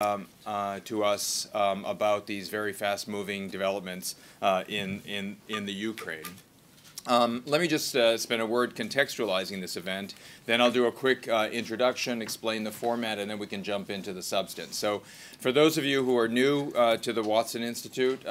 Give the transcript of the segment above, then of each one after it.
to us about these very fast-moving developments in the Ukraine. Let me just spend a word contextualizing this event. Then I'll do a quick introduction, explain the format, and then we can jump into the substance. So for those of you who are new to the Watson Institute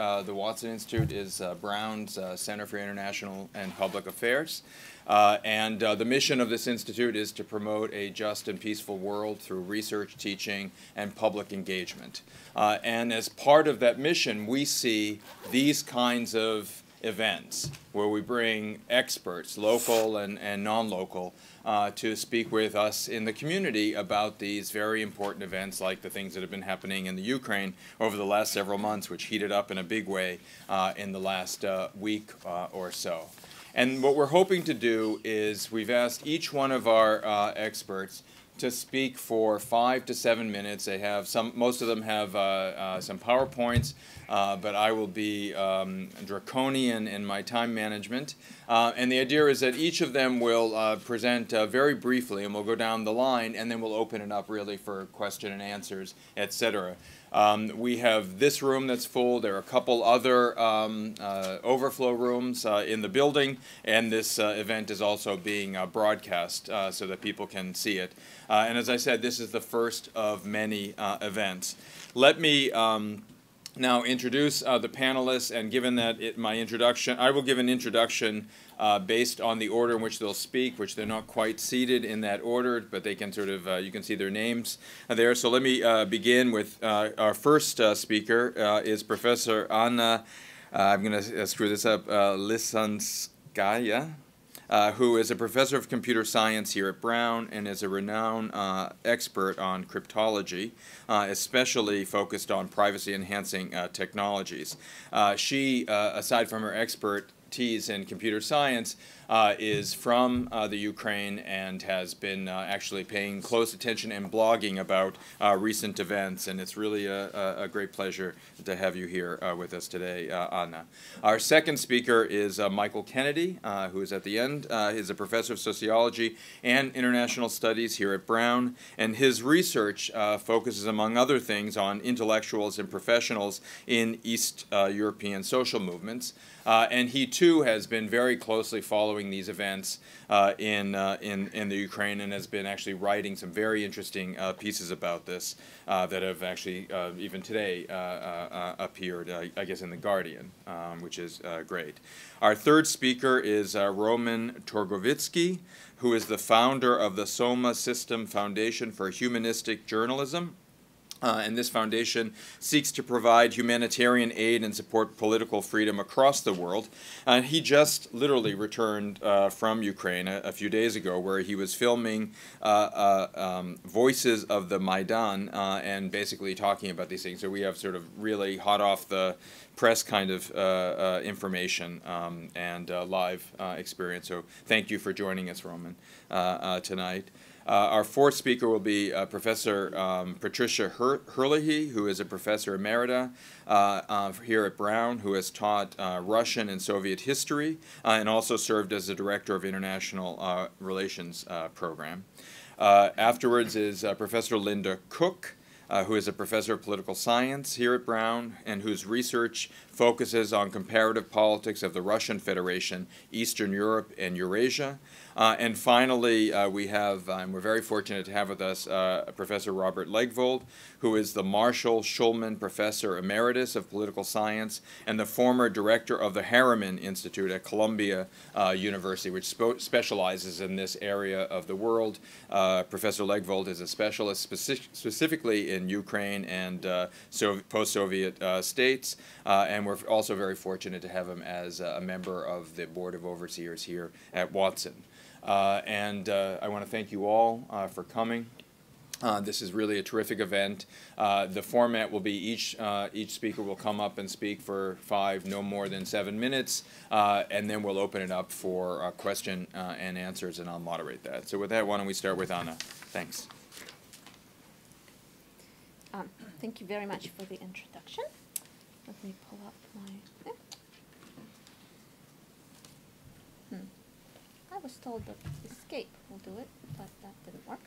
is Brown's Center for International and Public Affairs. The mission of this institute is to promote a just and peaceful world through research, teaching, and public engagement. And as part of that mission, we see these kinds of events where we bring experts, local and non-local, to speak with us in the community about these very important events like the things that have been happening in the Ukraine over the last several months, which heated up in a big way in the last week or so. And what we're hoping to do is we've asked each one of our experts to speak for 5 to 7 minutes. They have most of them have some PowerPoints, but I will be draconian in my time management. And the idea is that each of them will present very briefly, and we'll go down the line, and then we'll open it up really for question and answers, etc. We have this room that's full. There are a couple other overflow rooms in the building, and this event is also being broadcast so that people can see it. And as I said, this is the first of many events. Let me now introduce the panelists, and given that my introduction, I will give an introduction based on the order in which they'll speak, which they're not quite seated in that order, but they can sort of, you can see their names there. So let me begin with our first speaker is Professor Anna, I'm going to screw this up, Lisanskaya, who is a professor of computer science here at Brown and is a renowned expert on cryptology, especially focused on privacy-enhancing technologies. She, aside from her expertise in computer science, is from the Ukraine and has been actually paying close attention and blogging about recent events, and it's really a great pleasure to have you here with us today, Anna. Our second speaker is Michael Kennedy, who is at the end. He's a professor of sociology and international studies here at Brown, and his research focuses, among other things, on intellectuals and professionals in East European social movements. And he too has been very closely following these events in the Ukraine and has been actually writing some very interesting pieces about this that have actually even today appeared, I guess, in The Guardian, which is great. Our third speaker is Roman Torgovitsky, who is the founder of the Soma System Foundation for Humanistic Journalism. And this foundation seeks to provide humanitarian aid and support political freedom across the world. He just literally returned from Ukraine a few days ago, where he was filming Voices of the Maidan and basically talking about these things. So we have sort of really hot off the press kind of information and live experience. So thank you for joining us, Roman, tonight. Our fourth speaker will be Professor Patricia Herlihy, who is a professor emerita here at Brown, who has taught Russian and Soviet history and also served as the director of international relations program. Afterwards is Professor Linda Cook, who is a professor of political science here at Brown and whose research focuses on comparative politics of the Russian Federation, Eastern Europe, and Eurasia. And finally, we have, and we're very fortunate to have with us, Professor Robert Legvold, who is the Marshall Schulman Professor Emeritus of Political Science and the former director of the Harriman Institute at Columbia University, which specializes in this area of the world. Professor Legvold is a specialist specifically in Ukraine and post-Soviet states, and we're also very fortunate to have him as a member of the Board of Overseers here at Watson. I want to thank you all for coming. This is really a terrific event. The format will be each speaker will come up and speak for no more than 7 minutes, and then we'll open it up for question and answers, and I'll moderate that. So with that, why don't we start with Anna? Thanks. Thank you very much for the introduction. Let me pull up my... I was told that escape will do it, but that didn't work.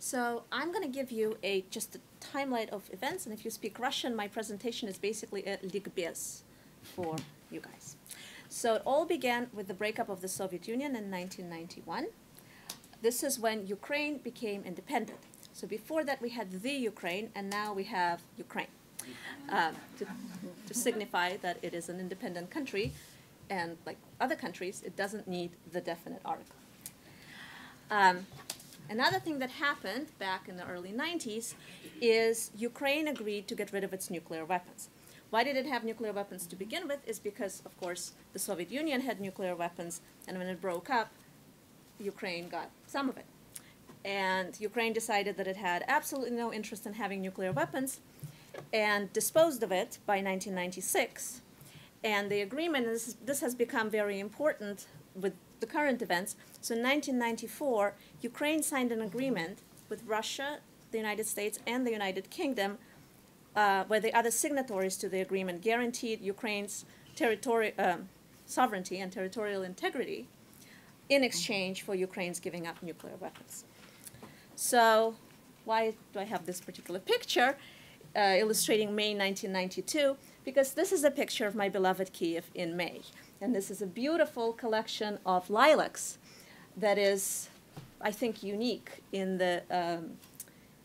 So I'm going to give you just a timeline of events, and if you speak Russian, my presentation is basically a ligbez for you guys. So it all began with the breakup of the Soviet Union in 1991. This is when Ukraine became independent. So before that we had the Ukraine, and now we have Ukraine, to signify that it is an independent country, and like other countries, it doesn't need the definite article. Another thing that happened back in the early 90s is Ukraine agreed to get rid of its nuclear weapons. Why did it have nuclear weapons to begin with? Is because, of course, the Soviet Union had nuclear weapons, and when it broke up, Ukraine got some of it. And Ukraine decided that it had absolutely no interest in having nuclear weapons and disposed of it by 1996. And the agreement, this has become very important with the current events. So in 1994, Ukraine signed an agreement with Russia, the United States, and the United Kingdom, where the other signatories to the agreement guaranteed Ukraine's sovereignty and territorial integrity in exchange for Ukraine's giving up nuclear weapons. So why do I have this particular picture illustrating May 1992? Because this is a picture of my beloved Kiev in May. And this is a beautiful collection of lilacs that is, I think, unique in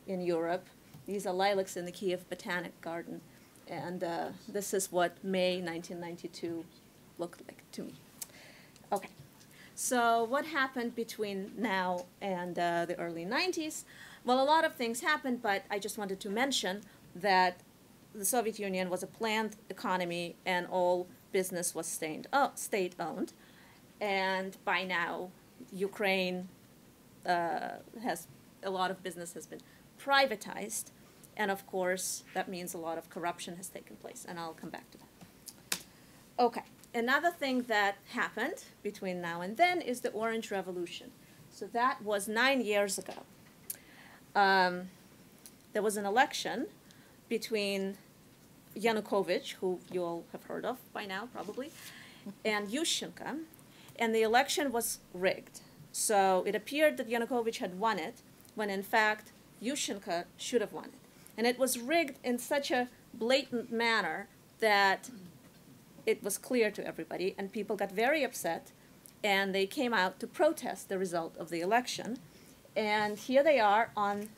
Europe. These are lilacs in the Kiev Botanic Garden. And this is what May 1992 looked like to me. Okay. So what happened between now and the early 90s? Well, a lot of things happened, but I just wanted to mention that the Soviet Union was a planned economy and all business was state-owned. And by now, Ukraine has a lot of business has been privatized. And of course, that means a lot of corruption has taken place. And I'll come back to that. Okay. Another thing that happened between now and then is the Orange Revolution. So that was 9 years ago. There was an election between Yanukovych, who you all have heard of by now probably, and Yushchenko, and the election was rigged. So it appeared that Yanukovych had won it, when in fact Yushchenko should have won it. And it was rigged in such a blatant manner that it was clear to everybody, and people got very upset, and they came out to protest the result of the election. And here they are on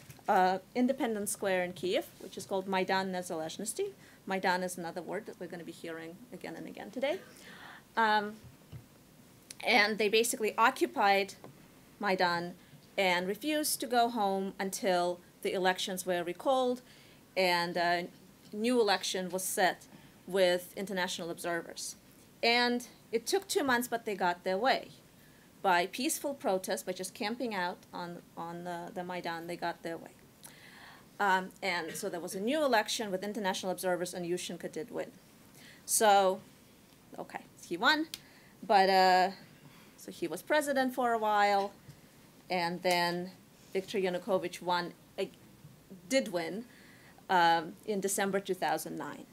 Independence Square in Kiev, which is called Maidan Nezalezhnosti. Maidan is another word that we're going to be hearing again and again today. And they basically occupied Maidan and refused to go home until the elections were recalled and a new election was set with international observers. And it took 2 months, but they got their way. By peaceful protest, by just camping out on the Maidan, they got their way. And so there was a new election with international observers, and Yushchenko did win. So, okay, he won, but so he was president for a while, and then Viktor Yanukovych did win in December 2009.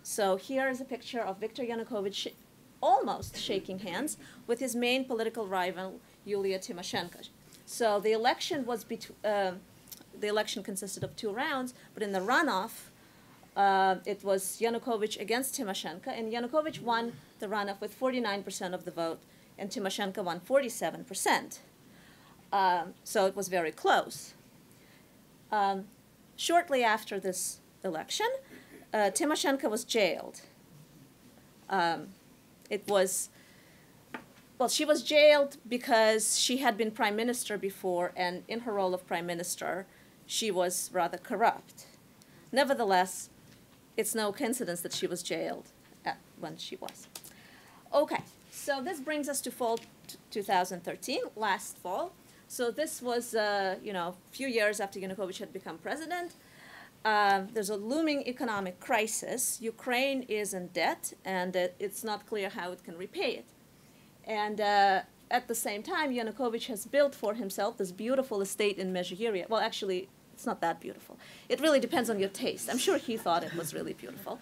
So here is a picture of Viktor Yanukovych almost shaking hands with his main political rival, Yulia Tymoshenko. So the election was the election consisted of 2 rounds, but in the runoff, it was Yanukovych against Tymoshenko, and Yanukovych won the runoff with 49% of the vote, and Tymoshenko won 47%. So it was very close. Shortly after this election, Tymoshenko was jailed. She was jailed because she had been prime minister before, and in her role of prime minister, she was rather corrupt. Nevertheless, it's no coincidence that she was jailed when she was. Okay, so this brings us to fall 2013, last fall. So this was, a few years after Yanukovych had become president. There's a looming economic crisis. Ukraine is in debt, and it's not clear how it can repay it. And at the same time, Yanukovych has built for himself this beautiful estate in Mezhyiria. Well, actually, it's not that beautiful. It really depends on your taste. I'm sure he thought it was really beautiful.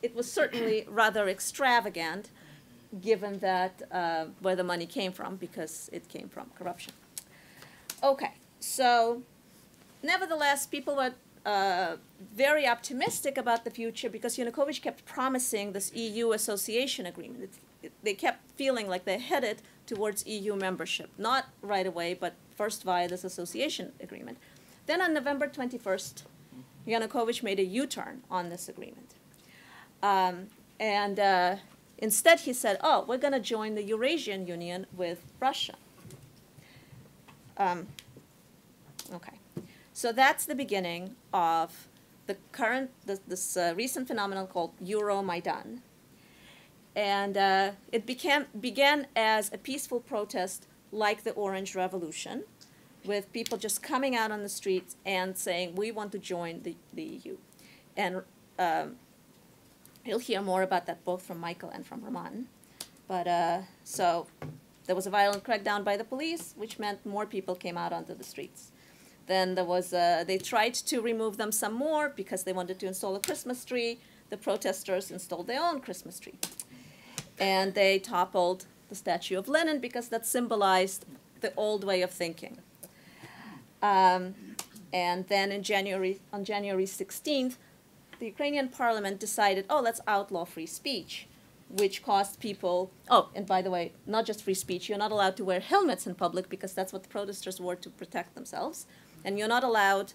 It was certainly rather extravagant, given that where the money came from, because it came from corruption. Okay, so nevertheless, people were very optimistic about the future because Yanukovych kept promising this EU association agreement. They kept feeling like they're headed towards EU membership, not right away, but first via this association agreement. Then on November 21st, Yanukovych made a U-turn on this agreement. Instead he said, oh, we're going to join the Eurasian Union with Russia. Okay. So that's the beginning of the current, this recent phenomenon called Euromaidan. And it began as a peaceful protest like the Orange Revolution, with people just coming out on the streets and saying, we want to join the EU. And you'll hear more about that both from Michael and from Roman. But so there was a violent crackdown by the police, which meant more people came out onto the streets. Then there was, they tried to remove them some more because they wanted to install a Christmas tree. The protesters installed their own Christmas tree. And they toppled the statue of Lenin because that symbolized the old way of thinking. And then on January 16th, the Ukrainian parliament decided, oh, let's outlaw free speech, which caused people, oh, and by the way, not just free speech, you're not allowed to wear helmets in public because that's what the protesters wore to protect themselves. And you're not allowed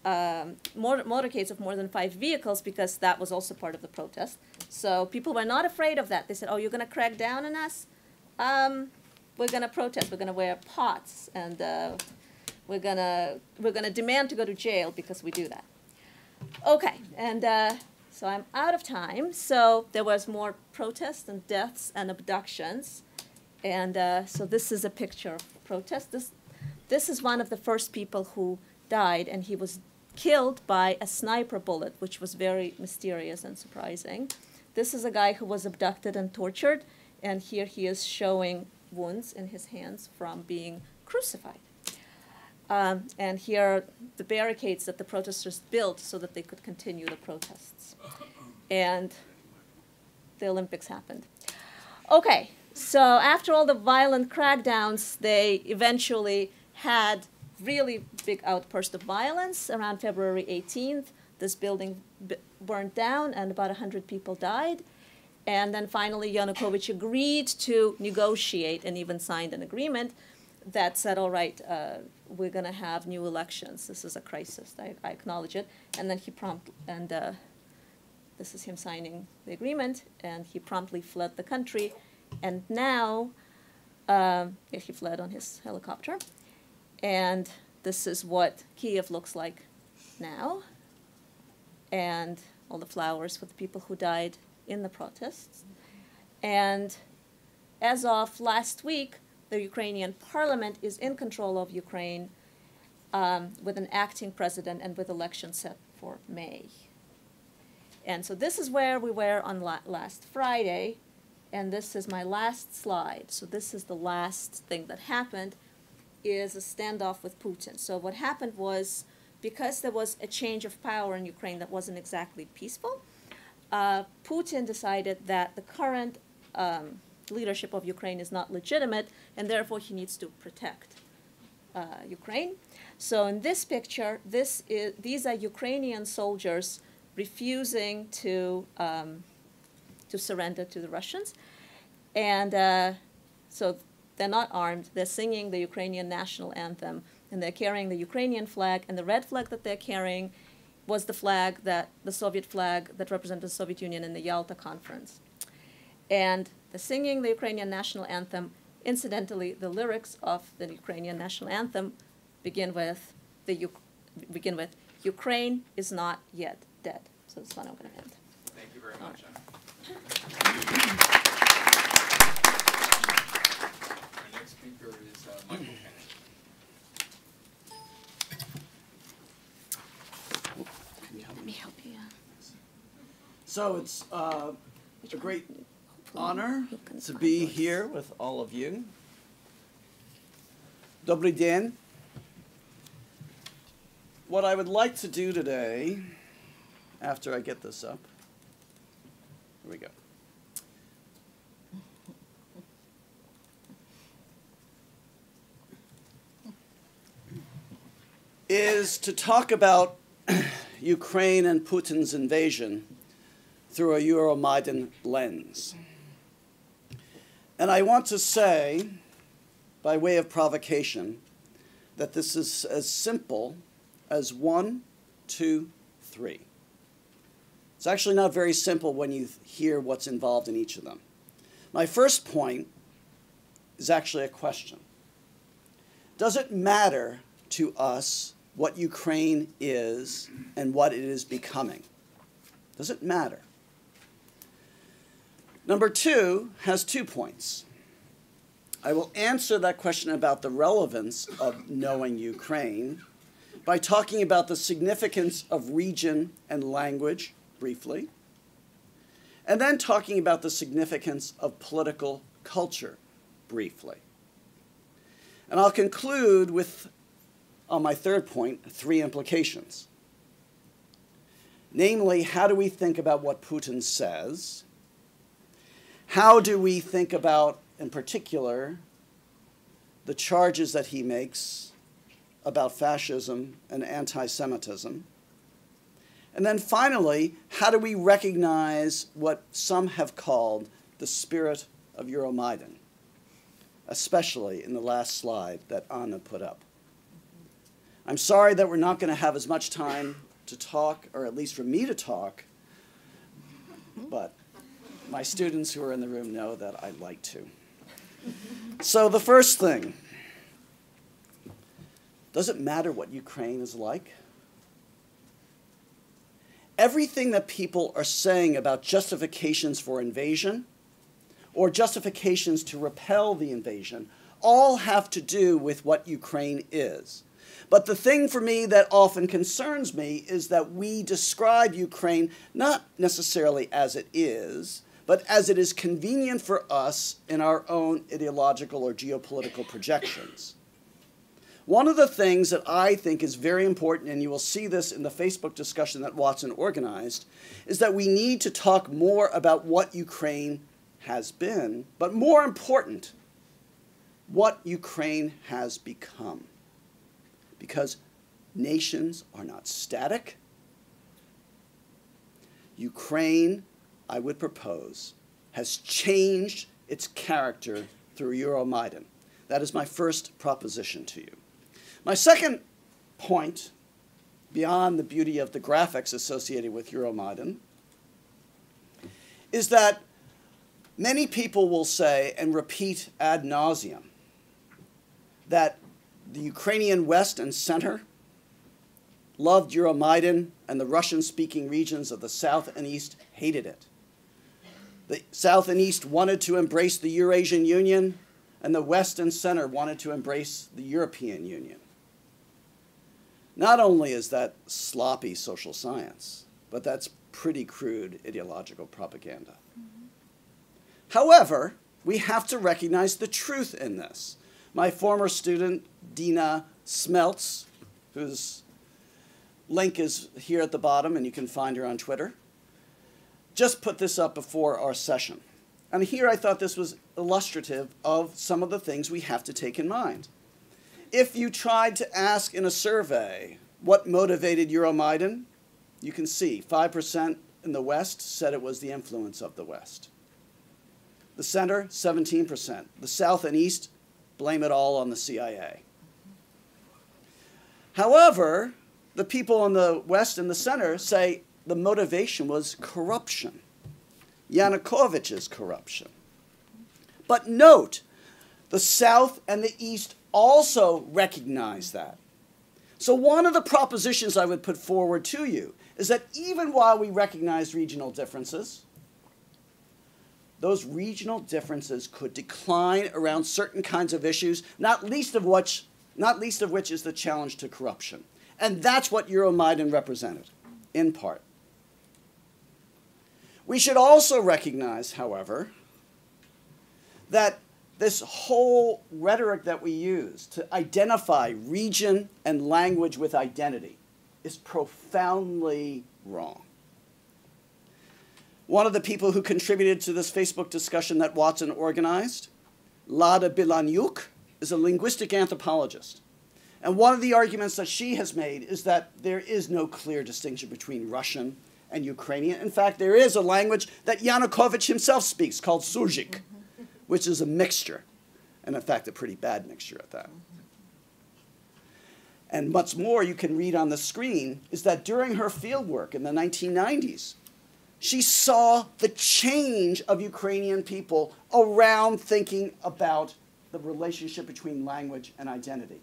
motorcades of more than 5 vehicles because that was also part of the protest. So people were not afraid of that. They said, oh, you're going to crack down on us? We're going to protest. We're going to wear pots. And we're going to demand to go to jail because we do that. Okay. And so I'm out of time. So there was more protests and deaths and abductions. And so this is a picture of protest. This is one of the first people who died, and he was killed by a sniper bullet, which was very mysterious and surprising. This is a guy who was abducted and tortured, and here he is showing wounds in his hands from being crucified. And here are the barricades that the protesters built so that they could continue the protests. And the Olympics happened. Okay, so after all the violent crackdowns, they eventually had really big outburst of violence around February 18th. This building burned down and about 100 people died. And then finally Yanukovych agreed to negotiate and even signed an agreement that said, all right, we're going to have new elections. This is a crisis. I acknowledge it. And then he this is him signing the agreement, and he promptly fled the country. And now, he fled on his helicopter. And this is what Kiev looks like now. And all the flowers for the people who died in the protests. And as of last week, the Ukrainian parliament is in control of Ukraine with an acting president and with elections set for May. And so this is where we were on last Friday. And this is my last slide. So this is the last thing that happened, is a standoff with Putin. So what happened was, because there was a change of power in Ukraine that wasn't exactly peaceful, Putin decided that the current leadership of Ukraine is not legitimate, and therefore he needs to protect Ukraine. So in this picture, these are Ukrainian soldiers refusing to surrender to the Russians. And so they're not armed. They're singing the Ukrainian national anthem, and they're carrying the Ukrainian flag. And the red flag that they're carrying was the Soviet flag that represented the Soviet Union in the Yalta Conference. And they're singing the Ukrainian national anthem. Incidentally, the lyrics of the Ukrainian national anthem begin with Ukraine is not yet dead. So that's what I'm going to end. Thank you very much, Anna. Our next speaker is Michael Kennedy. Let me help you. So it's a great honor to be here with all of you. Dobry den. What I would like to do today, after I get this up, here we go. is to talk about Ukraine and Putin's invasion through a Euromaidan lens. And I want to say, by way of provocation, that this is as simple as 1, 2, 3. It's actually not very simple when you hear what's involved in each of them. My first point is actually a question. Does it matter to us what Ukraine is and what it is becoming? Does it matter? Number 2 has 2 points. I will answer that question about the relevance of knowing Ukraine by talking about the significance of region and language, briefly, and then talking about the significance of political culture, briefly. And I'll conclude with, on my third point, 3 implications. Namely, how do we think about what Putin says? How do we think about, in particular, the charges that he makes about fascism and anti-Semitism? And then finally, how do we recognize what some have called the spirit of Euromaidan, especially in the last slide that Anna put up? I'm sorry that we're not going to have as much time to talk, or at least for me to talk, but my students who are in the room know that I'd like to. So the first thing, does it matter what Ukraine is like? Everything that people are saying about justifications for invasion or justifications to repel the invasion all have to do with what Ukraine is. But the thing for me that often concerns me is that we describe Ukraine not necessarily as it is, but as it is convenient for us in our own ideological or geopolitical projections. One of the things that I think is very important, and you will see this in the Facebook discussion that Watson organized, is that we need to talk more about what Ukraine has been, but more important, what Ukraine has become. Because nations are not static. Ukraine, I would propose, has changed its character through Euromaidan. That is my first proposition to you. My second point, beyond the beauty of the graphics associated with Euromaidan, is that many people will say and repeat ad nauseum that the Ukrainian West and Center loved Euromaidan and the Russian-speaking regions of the South and East hated it. The South and East wanted to embrace the Eurasian Union, and the West and Center wanted to embrace the European Union. Not only is that sloppy social science, but that's pretty crude ideological propaganda. However, we have to recognize the truth in this. My former student, Dina Smeltz, whose link is here at the bottom, and you can find her on Twitter, just put this up before our session. And here I thought this was illustrative of some of the things we have to take in mind. If you tried to ask in a survey what motivated Euromaidan, you can see 5% in the West said it was the influence of the West. The Center, 17%. The South and East, blame it all on the CIA. However, the people in the West and the Center say the motivation was corruption. Yanukovych's corruption. But note, the South and the East also recognize that. So one of the propositions I would put forward to you is that even while we recognize regional differences, those regional differences could decline around certain kinds of issues, not least of which is the challenge to corruption. And that's what Euromaidan represented, in part. We should also recognize, however, that this whole rhetoric that we use to identify region and language with identity is profoundly wrong. One of the people who contributed to this Facebook discussion that Watson organized, Lada Bilanyuk, is a linguistic anthropologist. And one of the arguments that she has made is that there is no clear distinction between Russian and Ukrainian. In fact, there is a language that Yanukovych himself speaks called Surzhyk, which is a mixture, and in fact, a pretty bad mixture at that. And much more you can read on the screen is that during her fieldwork in the 1990s, she saw the change of Ukrainian people around thinking about the relationship between language and identity.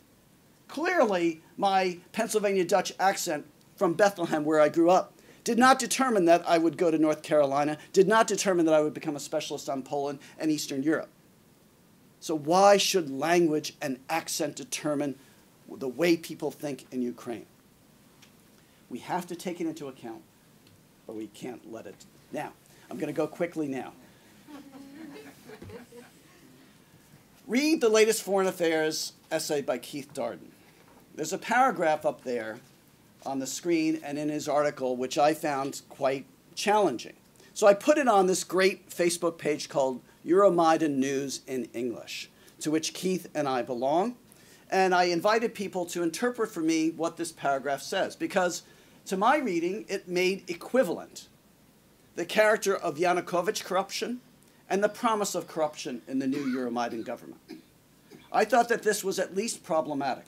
Clearly, my Pennsylvania Dutch accent from Bethlehem, where I grew up, did not determine that I would go to North Carolina, did not determine that I would become a specialist on Poland and Eastern Europe. So why should language and accent determine the way people think in Ukraine? We have to take it into account, but we can't let it. Now, I'm going to go quickly now. Read the latest Foreign Affairs essay by Keith Darden. There's a paragraph up there on the screen and in his article which I found quite challenging. So I put it on this great Facebook page called Euromaidan News in English, to which Keith and I belong. And I invited people to interpret for me what this paragraph says, because to my reading, it made equivalent the character of Yanukovych corruption and the promise of corruption in the new Euromaidan government. I thought that this was at least problematic.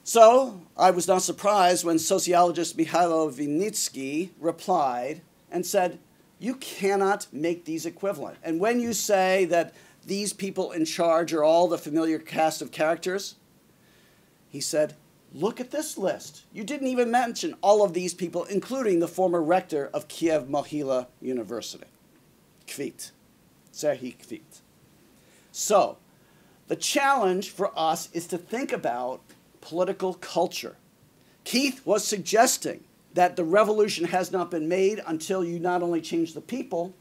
So I was not surprised when sociologist Mikhailo Vinitsky replied and said, you cannot make these equivalent. And when you say that these people in charge are all the familiar cast of characters, he said, look at this list. You didn't even mention all of these people, including the former rector of Kiev-Mohyla University, Kvit, Serhiy Kvit. So the challenge for us is to think about political culture. Keith was suggesting that the revolution has not been made until you not only change the people,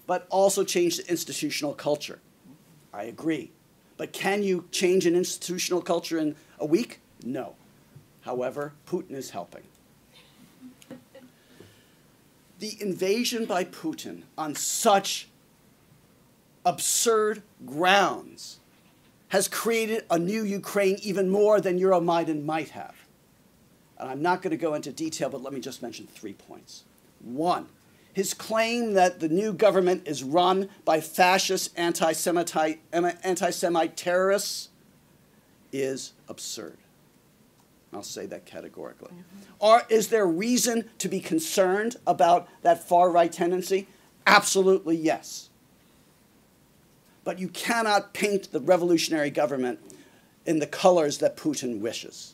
but also change the institutional culture. I agree. But can you change an institutional culture in a week? No. However, Putin is helping. The invasion by Putin on such absurd grounds has created a new Ukraine even more than Euromaidan might have. And I'm not going to go into detail, but let me just mention 3 points. One, his claim that the new government is run by fascist anti-Semite terrorists is absurd. I'll say that categorically. Or is there reason to be concerned about that far-right tendency? Absolutely yes. But you cannot paint the revolutionary government in the colors that Putin wishes.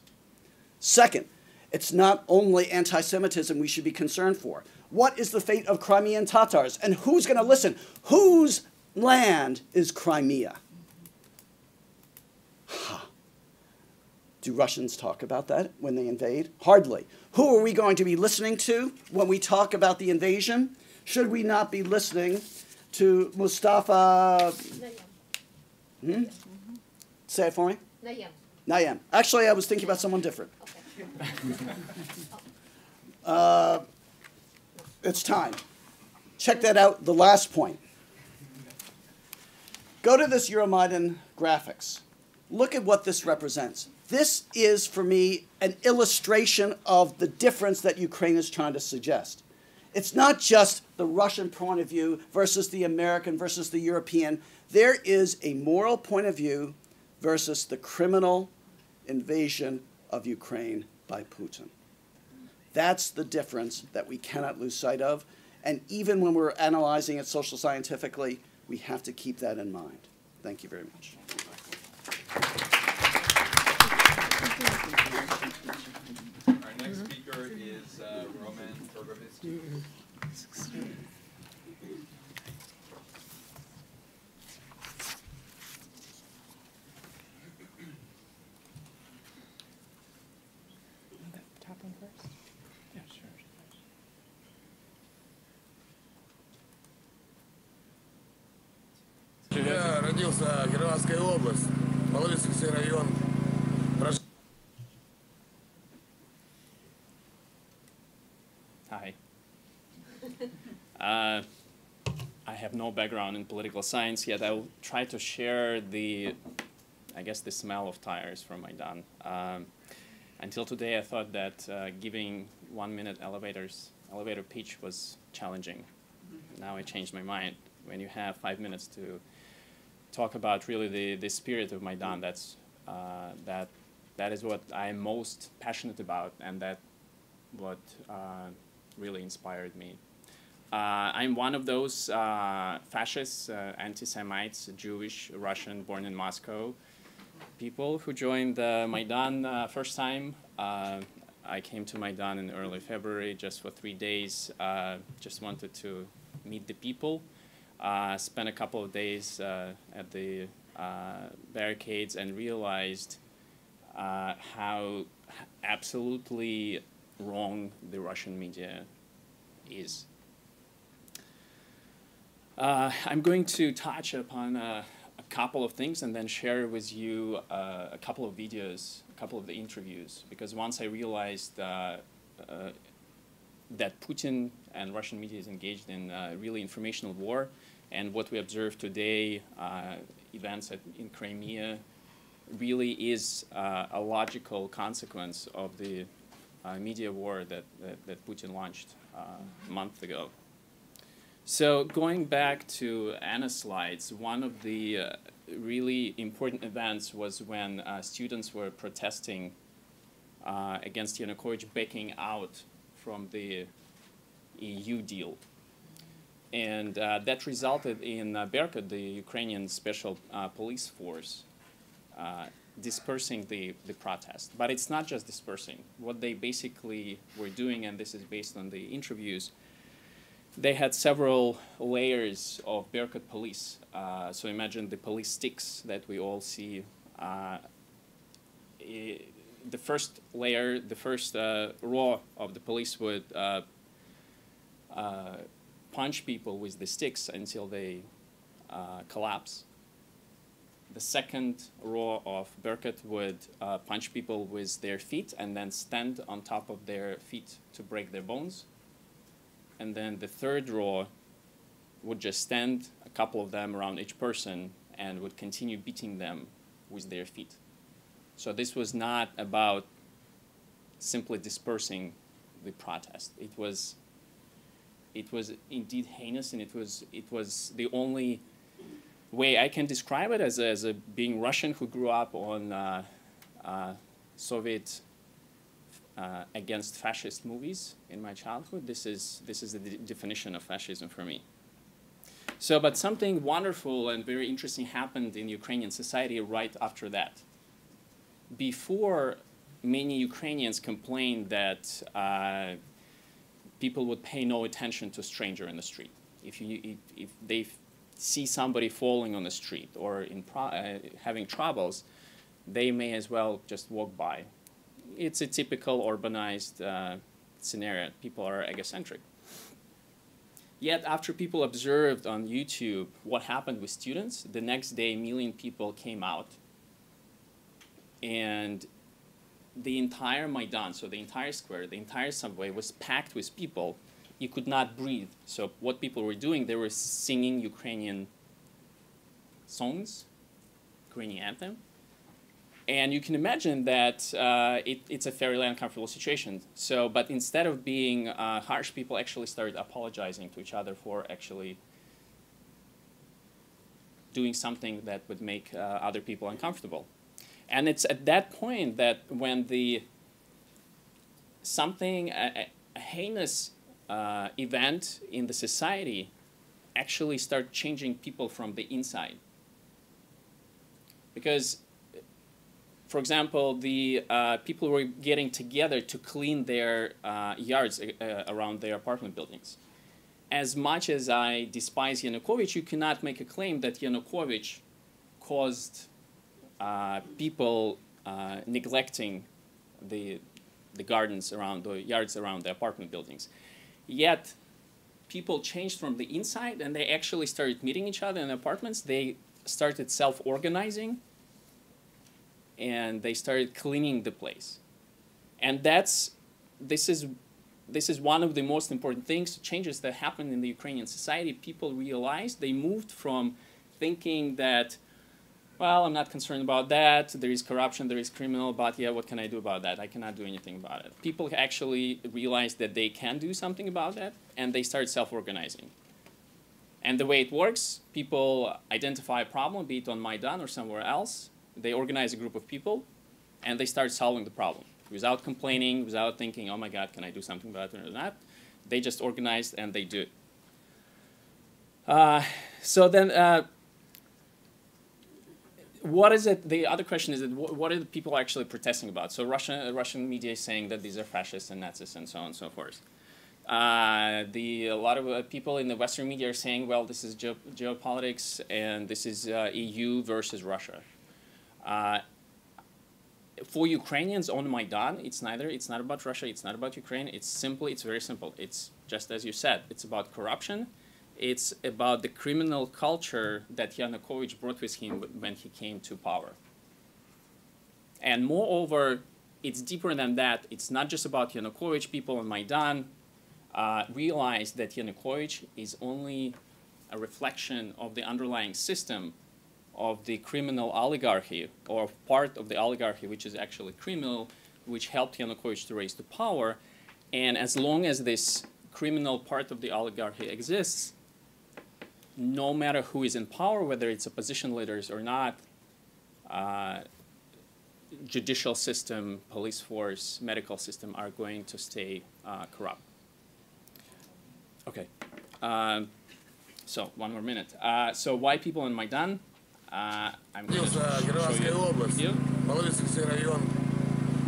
Second, it's not only anti-Semitism we should be concerned for. What is the fate of Crimean Tatars? And who's going to listen? Whose land is Crimea? Do Russians talk about that when they invade? Hardly. Who are we going to be listening to when we talk about the invasion? Should we not be listening to Mustafa? Say it for me. Nayem. Actually, I was thinking about someone different. Okay. It's time. Check that out, the last point. Go to this Euromaidan graphics. Look at what this represents. This is, for me, an illustration of the difference that Ukraine is trying to suggest. It's not just the Russian point of view versus the American versus the European. There is a moral point of view versus the criminal invasion of Ukraine by Putin. That's the difference that we cannot lose sight of. And even when we're analyzing it social scientifically, we have to keep that in mind. Thank you very much. Our next speaker is Roman Torgovitsky. Top one first? Yeah, sure. Я родился в Кировской области, Половицкий район. Hi. I have no background in political science, yet I will try to share the I guess, the smell of tires from Maidan. Until today, I thought that giving 1-minute elevator pitch was challenging. Now I changed my mind. When you have 5 minutes to talk about really the spirit of Maidan, that is what I'm most passionate about, and that what really inspired me. I'm one of those fascists, anti-Semites, Jewish, Russian, born in Moscow, people who joined Maidan first time. I came to Maidan in early February just for 3 days, just wanted to meet the people, spent a couple of days at the barricades and realized how absolutely wrong the Russian media is. I'm going to touch upon a couple of things and then share with you a couple of videos, a couple of the interviews, because once I realized that Putin and Russian media is engaged in really informational war, and what we observe today, events in Crimea, really is a logical consequence of the media war that Putin launched a month ago. So going back to Anna's slides, one of the really important events was when students were protesting against Yanukovych backing out from the EU deal. And that resulted in Berkut, the Ukrainian special police force, dispersing the protest. But it's not just dispersing. What they basically were doing, and this is based on the interviews, they had several layers of Berkut police. So imagine the police sticks that we all see. The first layer, the first row of the police would punch people with the sticks until they collapse. The second row of Berkut would punch people with their feet and then stand on top of their feet to break their bones. And then the third row would just stand, a couple of them around each person, and would continue beating them with their feet. So this was not about simply dispersing the protest. It was indeed heinous, and it was the only way I can describe it as a being Russian who grew up on Soviet against fascist movies in my childhood. This is the definition of fascism for me. So, but something wonderful and very interesting happened in Ukrainian society right after that. Before, many Ukrainians complained that people would pay no attention to a stranger in the street. If they see somebody falling on the street or having troubles, they may as well just walk by. It's a typical urbanized scenario. People are egocentric. Yet after people observed on YouTube what happened with students, the next day 1 million people came out, and the entire Maidan, so the entire square, the entire subway was packed with people. You could not breathe. So what people were doing, they were singing Ukrainian songs, Ukrainian anthem. And you can imagine that it's a fairly uncomfortable situation. So, but instead of being harsh, people actually started apologizing to each other for actually doing something that would make other people uncomfortable. And it's at that point that when a heinous event in the society actually start changing people from the inside. Because, for example, the people were getting together to clean their yards around their apartment buildings. As much as I despise Yanukovych, you cannot make a claim that Yanukovych caused people neglecting the gardens around, the yards around the apartment buildings. Yet, people changed from the inside, and they actually started meeting each other in apartments. They started self-organizing, and they started cleaning the place. And this is one of the most important things, changes that happened in the Ukrainian society. People realized they moved from thinking that well, I'm not concerned about that. There is corruption, there is criminal, but yeah, what can I do about that? I cannot do anything about it. People actually realize that they can do something about that, and they start self-organizing. And the way it works, people identify a problem, be it on Maidan or somewhere else. They organize a group of people, and they start solving the problem without complaining, without thinking, oh my God, can I do something about it or not? They just organize and they do it. So then, what is it? The other question is, what are the people actually protesting about? So Russian media is saying that these are fascists and Nazis and so on and so forth. A lot of people in the Western media are saying, well, this is geopolitics and this is EU versus Russia. For Ukrainians on Maidan, it's not about Russia, it's not about Ukraine, it's very simple. It's just as you said, it's about corruption. It's about the criminal culture that Yanukovych brought with him when he came to power. And moreover, it's deeper than that. It's not just about Yanukovych. People on Maidan realize that Yanukovych is only a reflection of the underlying system of the criminal oligarchy, or part of the oligarchy which is actually criminal, which helped Yanukovych to raise to power. And as long as this criminal part of the oligarchy exists, no matter who is in power, whether it's opposition leaders or not, judicial system, police force, medical system are going to stay corrupt. Okay, so one more minute. So why people in Maidan? I'm going to show you. Маловицкий район.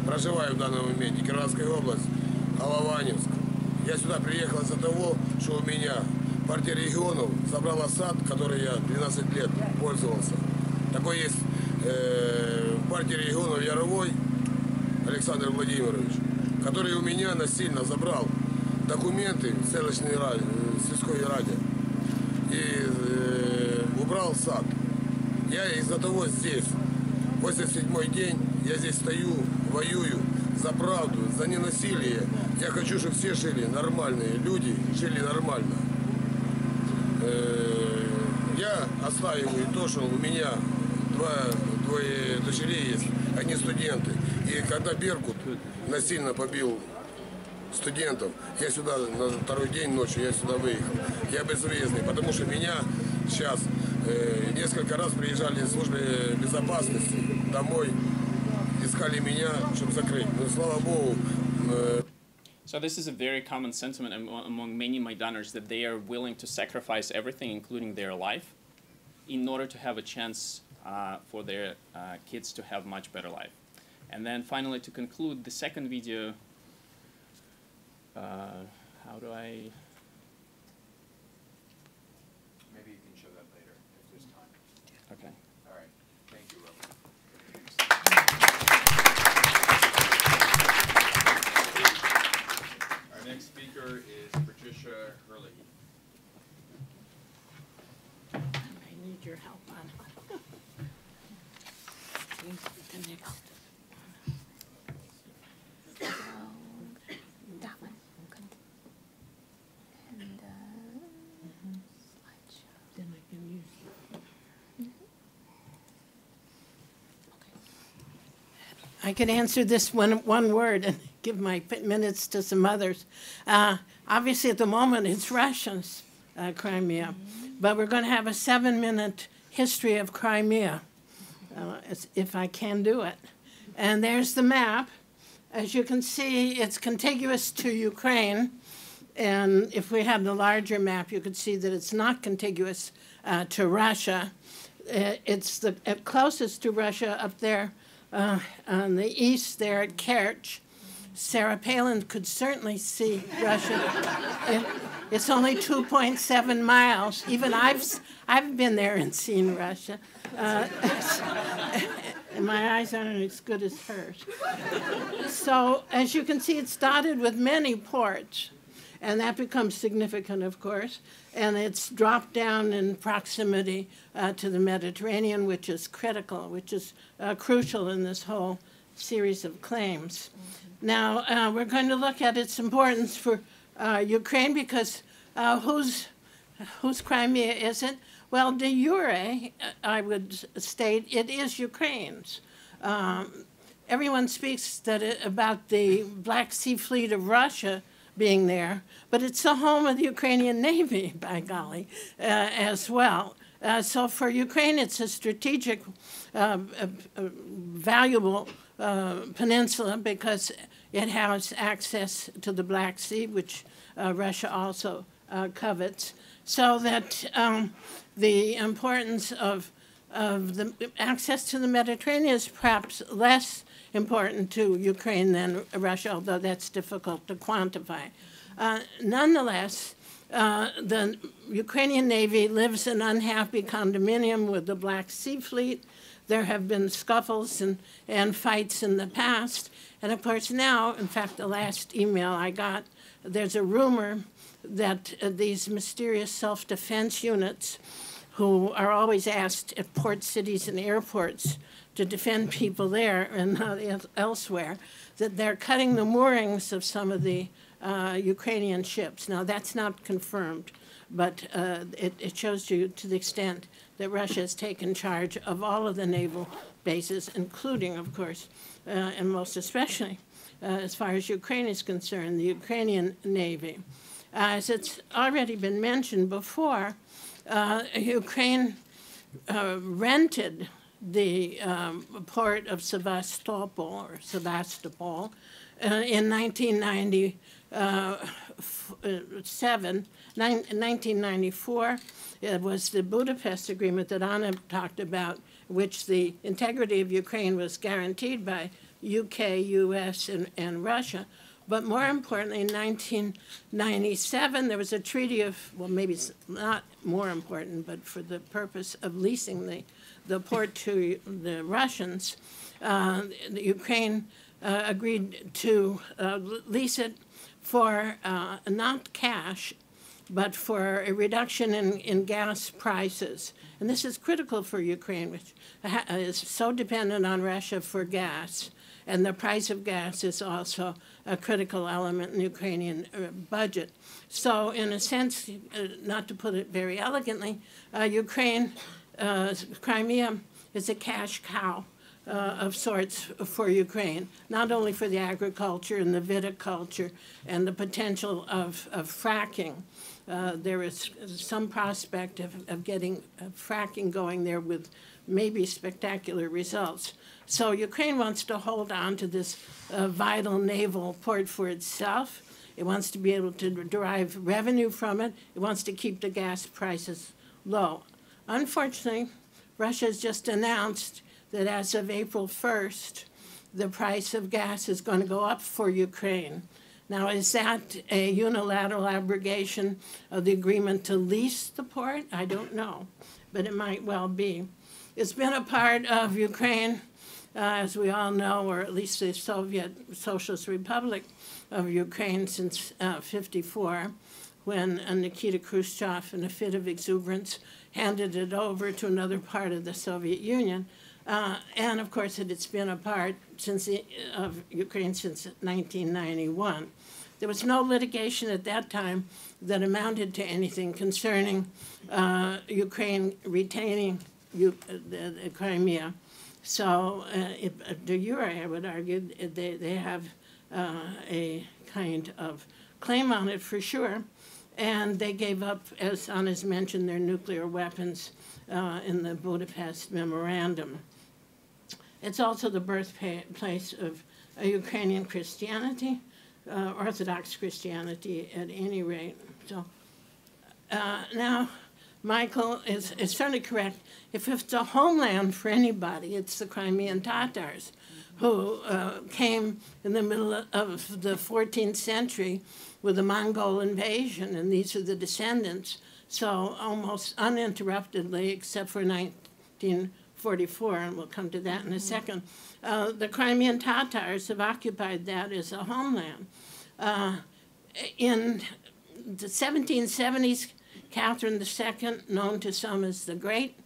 Проживаю в данном моменте. Кировская область, Алаваневск. Я сюда приехал из-за того, что у меня партия регионов собрала сад, который я 12 лет пользовался. Такой есть партия регионов Яровой Александр Владимирович, который у меня насильно забрал документы в сельской раде и убрал сад. Я из-за того здесь, 87-й день, я здесь стою, воюю за правду, за ненасилие. Я хочу, чтобы все жили нормальные люди, жили нормально. Я отстаиваю то, что у меня двое дочерей есть, они студенты. И когда Беркут насильно побил студентов, я сюда на второй день ночью, я сюда выехал. Я безвыездный, потому что меня сейчас несколько раз приезжали службы безопасности домой, искали меня, чтобы закрыть. Но слава Богу. So this is a very common sentiment among many Maidaners, that they are willing to sacrifice everything, including their life, in order to have a chance for their kids to have much better life. And then finally, to conclude the second video, how do I... Maybe you can show that later if there's time. Okay. All right. Thank you, Robert. Our next speaker is Patricia Hurley. I need your help on the next. That one. And slideshow. Then I can use. I could answer this one word and give my minutes to some others. Obviously, at the moment, it's Russians, Crimea. But we're going to have a 7-minute history of Crimea, if I can do it. And there's the map. As you can see, it's contiguous to Ukraine. And if we had the larger map, you could see that it's not contiguous to Russia. It's the closest to Russia up there on the east there at Kerch. Sarah Palin could certainly see Russia. It's only 2.7 miles. Even I've been there and seen Russia. And my eyes aren't as good as hers. So as you can see, it's dotted with many ports. And that becomes significant, of course. And it's dropped down in proximity to the Mediterranean, which is critical, which is crucial in this whole series of claims. Now, we're going to look at its importance for Ukraine, because whose Crimea is it? Well, de jure, I would state, it is Ukraine's. Everyone speaks about the Black Sea Fleet of Russia being there, but it's the home of the Ukrainian Navy, by golly, as well. So for Ukraine, it's a strategic, valuable peninsula because it has access to the Black Sea, which Russia also covets. So that the importance of the access to the Mediterranean is perhaps less important to Ukraine than Russia, although that's difficult to quantify. Nonetheless, the Ukrainian Navy lives in unhappy condominium with the Black Sea Fleet. There have been scuffles and fights in the past. And of course now, in fact, the last email I got, there's a rumor that these mysterious self-defense units who are always asked at port cities and airports to defend people there and not elsewhere, that they're cutting the moorings of some of the Ukrainian ships. Now, that's not confirmed, but it shows you to the extent that Russia has taken charge of all of the naval bases, including, of course, and most especially, as far as Ukraine is concerned, the Ukrainian Navy. As it's already been mentioned before, Ukraine rented the port of Sevastopol in 1994. It was the Budapest Agreement that Anna talked about, which the integrity of Ukraine was guaranteed by UK, US, and Russia. But more importantly, in 1997, there was a treaty of, well, maybe it's not more important, but for the purpose of leasing the port to the Russians, the Ukraine agreed to lease it for not cash, but for a reduction in gas prices. And this is critical for Ukraine, which is so dependent on Russia for gas. And the price of gas is also a critical element in the Ukrainian budget. So in a sense, not to put it very elegantly, Crimea is a cash cow of sorts for Ukraine, not only for the agriculture and the viticulture and the potential of fracking. There is some prospect of getting fracking going there with maybe spectacular results. So Ukraine wants to hold on to this vital naval port for itself. It wants to be able to derive revenue from it. It wants to keep the gas prices low. Unfortunately, Russia has just announced that as of April 1st, the price of gas is going to go up for Ukraine. Now, is that a unilateral abrogation of the agreement to lease the port? I don't know, but it might well be. It's been a part of Ukraine, as we all know, or at least the Soviet Socialist Republic of Ukraine since '54, when Nikita Khrushchev, in a fit of exuberance, handed it over to another part of the Soviet Union. And of course, it's been a part of Ukraine since 1991. There was no litigation at that time that amounted to anything concerning Ukraine retaining the Crimea. So de jure, I would argue, they have a kind of claim on it for sure. And they gave up, as Anna's mentioned, their nuclear weapons in the Budapest Memorandum. It's also the birthplace of Ukrainian Christianity, Orthodox Christianity at any rate. So now, Michael is certainly correct. If it's a homeland for anybody, it's the Crimean Tatars, who came in the middle of the 14th century with the Mongol invasion, and these are the descendants. So almost uninterruptedly, except for 1944, and we'll come to that in a second, the Crimean Tatars have occupied that as a homeland. In the 1770s, Catherine II, known to some as the Great,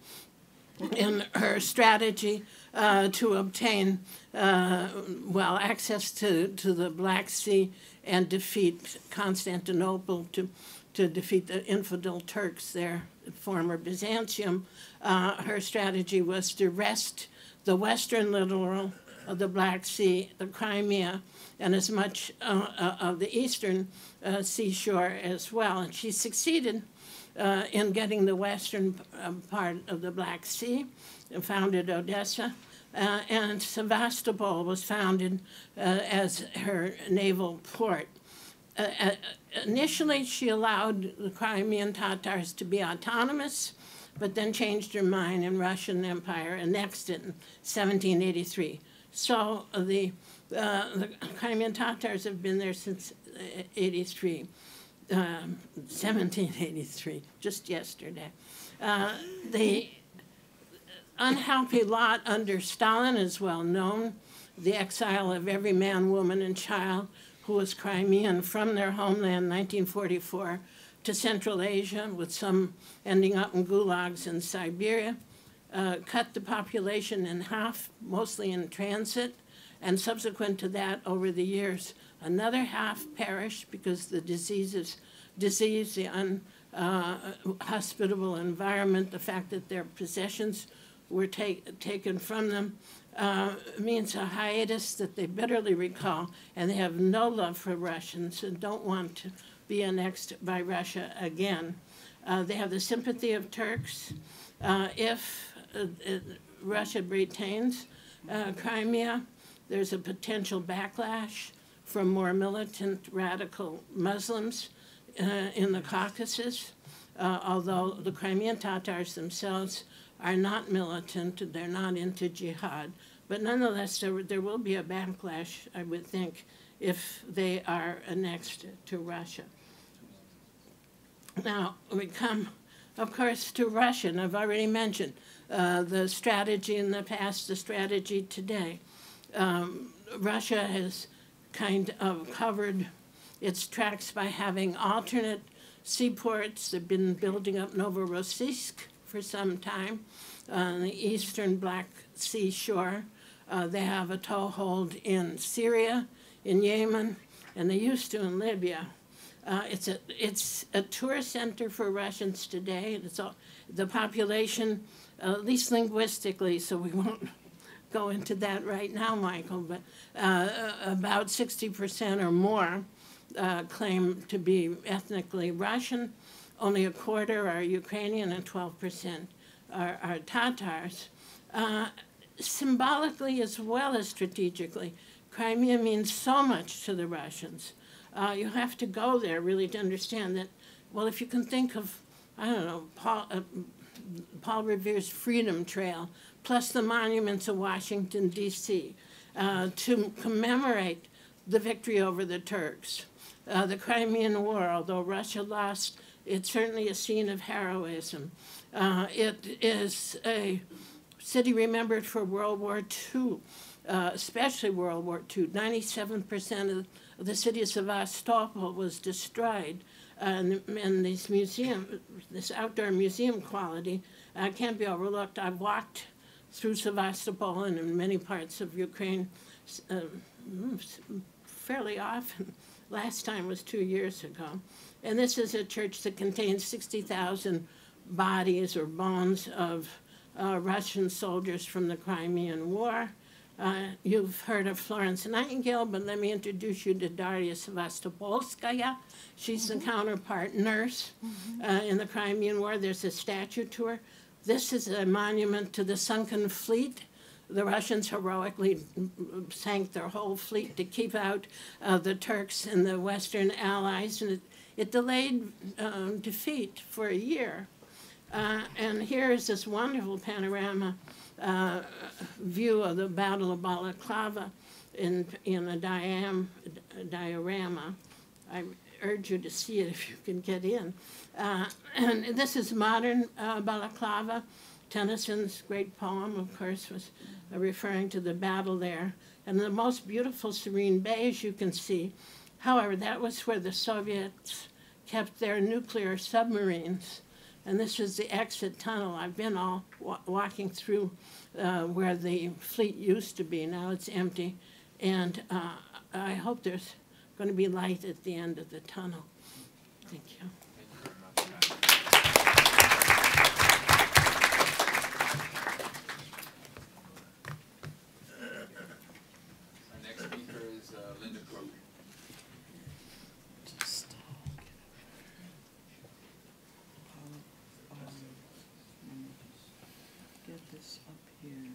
in her strategy to obtain, access to the Black Sea and defeat Constantinople, to defeat the infidel Turks there former Byzantium, her strategy was to wrest the western littoral of the Black Sea, the Crimea, and as much of the eastern seashore as well. And she succeeded in getting the western part of the Black Sea and founded Odessa. And Sevastopol was founded as her naval port. Initially, she allowed the Crimean Tatars to be autonomous, but then changed her mind, and Russian Empire annexed it in 1783. So the Crimean Tatars have been there since 1783, just yesterday. The unhappy lot under Stalin is well known, the exile of every man, woman, and child who was Crimean from their homeland in 1944 to Central Asia, with some ending up in gulags in Siberia, cut the population in half, mostly in transit, and subsequent to that, over the years, another half perished because the disease, the unhospitable environment, the fact that their possessions were taken from them, means a hiatus that they bitterly recall, and they have no love for Russians and don't want to be annexed by Russia again. They have the sympathy of Turks. If Russia retains Crimea, there's a potential backlash from more militant radical Muslims in the Caucasus, although the Crimean Tatars themselves are not militant, they're not into jihad. But nonetheless, there will be a backlash, I would think, if they are annexed to Russia. Now, we come, of course, to Russia, and I've already mentioned the strategy in the past, the strategy today. Russia has kind of covered its tracks by having alternate seaports. They've been building up Novorossiysk for some time on the eastern Black Sea shore. They have a toehold in Syria, in Yemen, and they used to in Libya. It's a tourist center for Russians today. The population, at least linguistically, so we won't go into that right now, Michael, but about 60% or more claim to be ethnically Russian. Only a quarter are Ukrainian, and 12% are Tatars. Symbolically as well as strategically, Crimea means so much to the Russians. You have to go there really to understand that, well, if you can think of, I don't know, Paul Revere's Freedom Trail, plus the monuments of Washington, D.C., to commemorate the victory over the Turks. The Crimean War, although Russia lost, it's certainly a scene of heroism. It is a city remembered for World War II, especially World War II. 97% of the city of Sevastopol was destroyed. And this outdoor museum quality can't be overlooked. I've walked through Sevastopol and in many parts of Ukraine fairly often. Last time was 2 years ago. And this is a church that contains 60,000 bodies or bones of Russian soldiers from the Crimean War. You've heard of Florence Nightingale, but let me introduce you to Daria Sevastopolskaya. She's the counterpart nurse in the Crimean War. There's a statue to her. This is a monument to the sunken fleet. The Russians heroically sank their whole fleet to keep out the Turks and the Western allies, and it delayed defeat for a year. And here is this wonderful panorama view of the Battle of Balaclava in a diorama. I urge you to see it if you can get in. And this is modern Balaclava. Tennyson's great poem, of course, was referring to the battle there. And the most beautiful serene bay, as you can see. However, that was where the Soviets kept their nuclear submarines. And this is the exit tunnel. I've been all walking through where the fleet used to be. Now it's empty. And I hope there's going to be light at the end of the tunnel. Thank you. Thank you very much. this up here.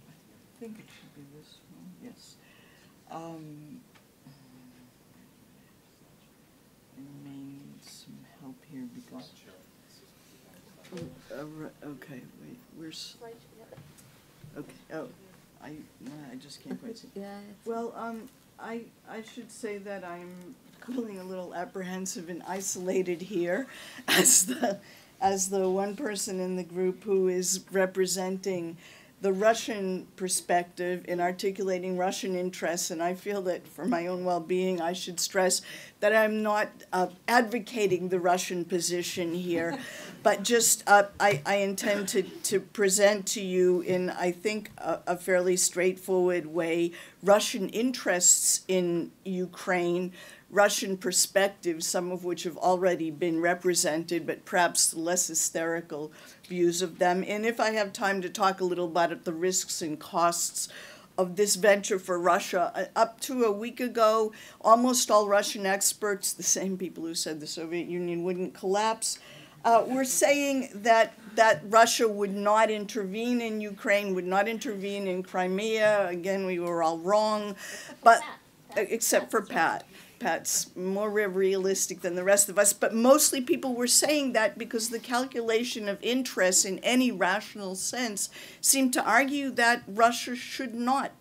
I think it should be this one, yes. I may need some help here because. Okay, wait, where's, okay, oh, I just can't quite see. Yeah. Well, I should say that I'm feeling a little apprehensive and isolated here as the one person in the group who is representing the Russian perspective in articulating Russian interests, and I feel that for my own well-being, I should stress that I'm not advocating the Russian position here, but just I intend to present to you in, I think, a fairly straightforward way, Russian interests in Ukraine, Russian perspectives, some of which have already been represented, but perhaps less hysterical views of them. And if I have time to talk a little about the risks and costs of this venture for Russia. Up to a week ago, almost all Russian experts, the same people who said the Soviet Union wouldn't collapse, were saying that Russia would not intervene in Ukraine, would not intervene in Crimea. Again, we were all wrong, but except for Pat. Pat's more realistic than the rest of us, but mostly people were saying that because the calculation of interests in any rational sense seemed to argue that Russia should not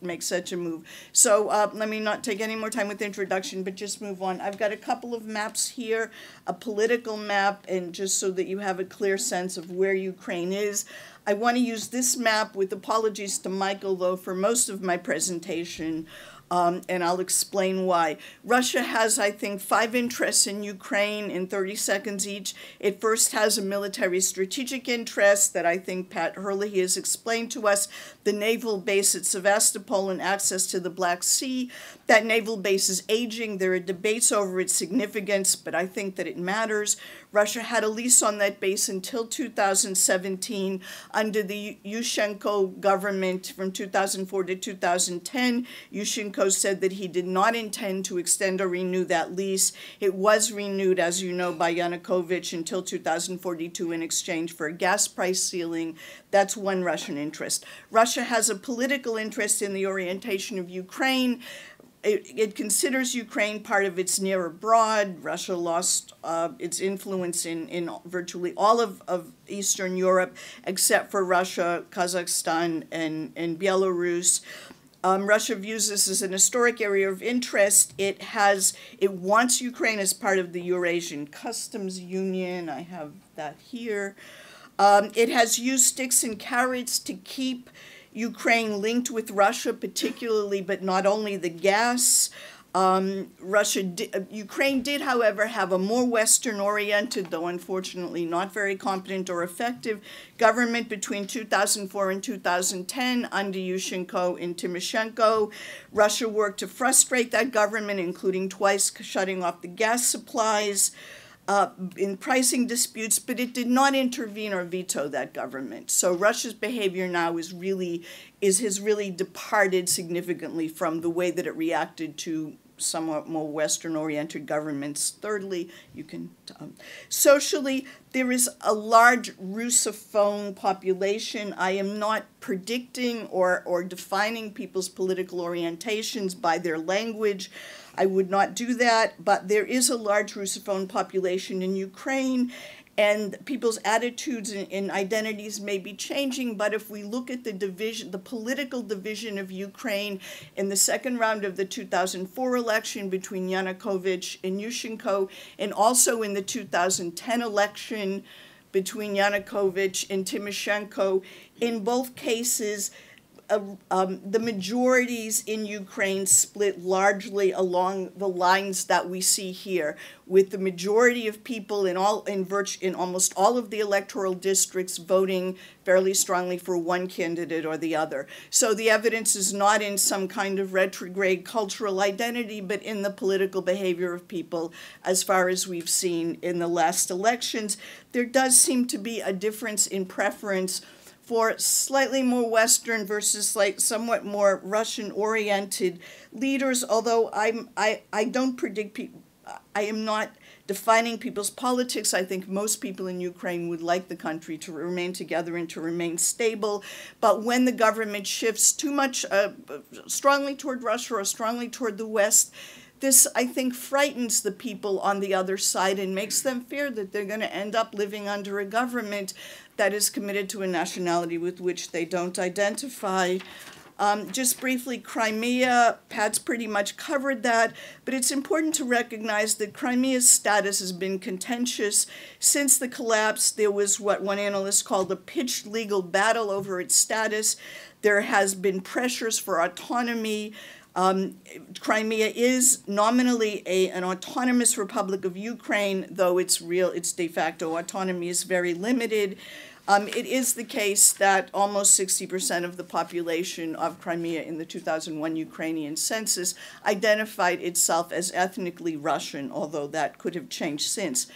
make such a move. So let me not take any more time with the introduction, but just move on. I've got a couple of maps here, a political map, and just so that you have a clear sense of where Ukraine is. I want to use this map, with apologies to Michael, though, for most of my presentation. And I'll explain why. Russia has, I think, 5 interests in Ukraine in 30 seconds each. It first has a military strategic interest that I think Pat Hurley has explained to us, the naval base at Sevastopol and access to the Black Sea. That naval base is aging. There are debates over its significance, but I think that it matters. Russia had a lease on that base until 2017 under the Yushchenko government from 2004 to 2010. Yushchenko said that he did not intend to extend or renew that lease. It was renewed, as you know, by Yanukovych until 2042 in exchange for a gas price ceiling. That's one Russian interest. Russia has a political interest in the orientation of Ukraine. It considers Ukraine part of its near abroad. Russia lost its influence in virtually all of Eastern Europe, except for Russia, Kazakhstan, and Belarus. Russia views this as an historic area of interest. It wants Ukraine as part of the Eurasian Customs Union. I have that here. It has used sticks and carrots to keep Ukraine linked with Russia, particularly, but not only the gas. Ukraine did, however, have a more Western-oriented, though unfortunately not very competent or effective, government between 2004 and 2010 under Yushchenko and Tymoshenko. Russia worked to frustrate that government, including twice shutting off the gas supplies in pricing disputes, but it did not intervene or veto that government. So Russia's behavior now has really departed significantly from the way that it reacted to somewhat more Western-oriented governments. Thirdly, socially, there is a large Russophone population. I am not predicting or defining people's political orientations by their language. I would not do that, but there is a large Russophone population in Ukraine, and people's attitudes and identities may be changing, but if we look at the division, the political division of Ukraine in the second round of the 2004 election between Yanukovych and Yushchenko, and also in the 2010 election between Yanukovych and Tymoshenko, in both cases, the majorities in Ukraine split largely along the lines that we see here, with the majority of people in almost all of the electoral districts voting fairly strongly for one candidate or the other. So the evidence is not in some kind of retrograde cultural identity, but in the political behavior of people as far as we've seen in the last elections. There does seem to be a difference in preference for slightly more Western versus somewhat more Russian-oriented leaders, although I don't predict I am not defining people's politics. I think most people in Ukraine would like the country to remain together and to remain stable. But when the government shifts too much strongly toward Russia or strongly toward the West, this, I think, frightens the people on the other side and makes them fear that they're going to end up living under a government that is committed to a nationality with which they don't identify. Just briefly, Crimea, Pat's pretty much covered that, but it's important to recognize that Crimea's status has been contentious. Since the collapse, there was what one analyst called a pitched legal battle over its status. There has been pressures for autonomy. Crimea is nominally an autonomous republic of Ukraine, though its de facto autonomy is very limited. It is the case that almost 60% of the population of Crimea in the 2001 Ukrainian census identified itself as ethnically Russian, although that could have changed since.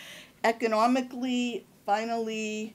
Economically, finally,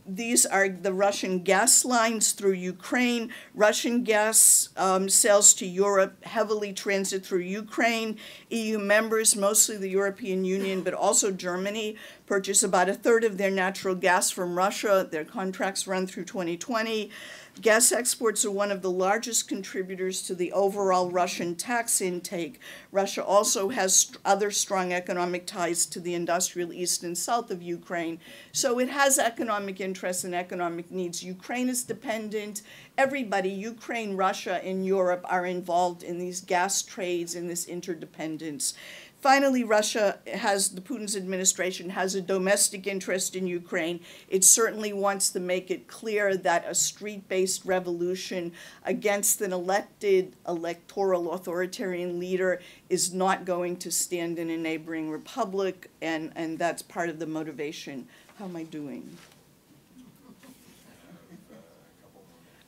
these are the Russian gas lines through Ukraine. Russian gas sales to Europe heavily transit through Ukraine. EU members, mostly the European Union, but also Germany, purchase about a third of their natural gas from Russia. Their contracts run through 2020. Gas exports are one of the largest contributors to the overall Russian tax intake. Russia also has other strong economic ties to the industrial east and south of Ukraine. So it has economic interests and economic needs. Ukraine is dependent. Everybody, Ukraine, Russia, and Europe are involved in these gas trades, in this interdependence. Finally, Putin's administration has a domestic interest in Ukraine. It certainly wants to make it clear that a street-based revolution against an elected electoral authoritarian leader is not going to stand in a neighboring republic, and that's part of the motivation. How am I doing?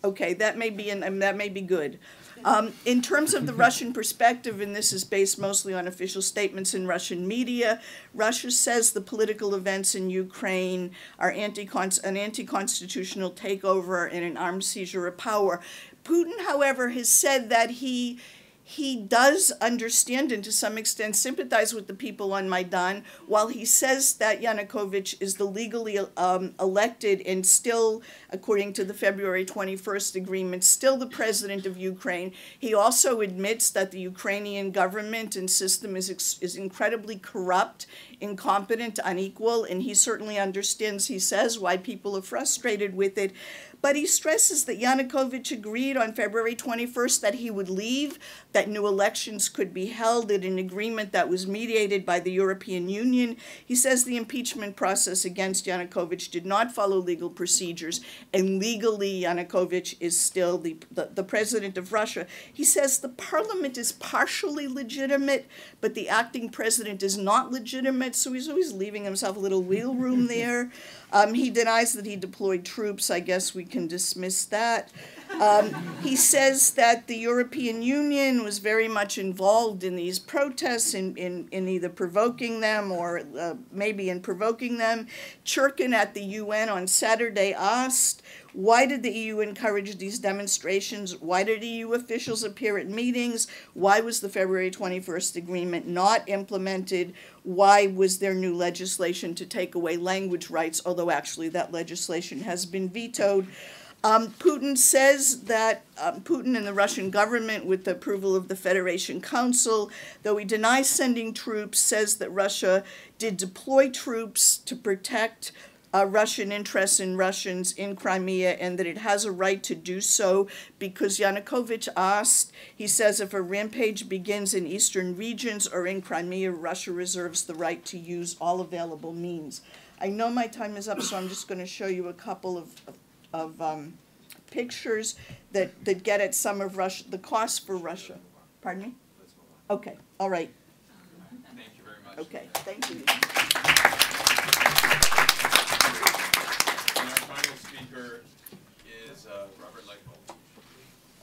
Okay, that may be good. In terms of the Russian perspective, and this is based mostly on official statements in Russian media, Russia says the political events in Ukraine are an anti-constitutional takeover and an armed seizure of power. Putin, however, has said that he does understand and to some extent sympathize with the people on Maidan, while he says that Yanukovych is the legally elected and still, according to the February 21st agreement, still the president of Ukraine. He also admits that the Ukrainian government and system is incredibly corrupt, incompetent, unequal, and he certainly understands, he says, why people are frustrated with it. But he stresses that Yanukovych agreed on February 21st that he would leave, that new elections could be held in an agreement that was mediated by the European Union. He says the impeachment process against Yanukovych did not follow legal procedures, and legally Yanukovych is still the president of Russia. He says the parliament is partially legitimate, but the acting president is not legitimate, so he's always leaving himself a little wheel room there. He denies that he deployed troops. I guess we can dismiss that. He says that the European Union was very much involved in these protests, in either provoking them or maybe in provoking them. Churkin at the UN on Saturday asked, why did the EU encourage these demonstrations? Why did EU officials appear at meetings? Why was the February 21st agreement not implemented? Why was there new legislation to take away language rights, although actually that legislation has been vetoed? Putin says that Putin and the Russian government, with the approval of the Federation Council, though he denies sending troops, says that Russia did deploy troops to protect Russian interests and Russians in Crimea, and that it has a right to do so because Yanukovych asked, he says, if a rampage begins in eastern regions or in Crimea, Russia reserves the right to use all available means. I know my time is up, so I'm just going to show you a couple of pictures that get at some of Russia, the cost for Russia. Pardon me? Okay, all right. Thank you very much. Okay, thank you. And our final speaker is Robert Lightbold.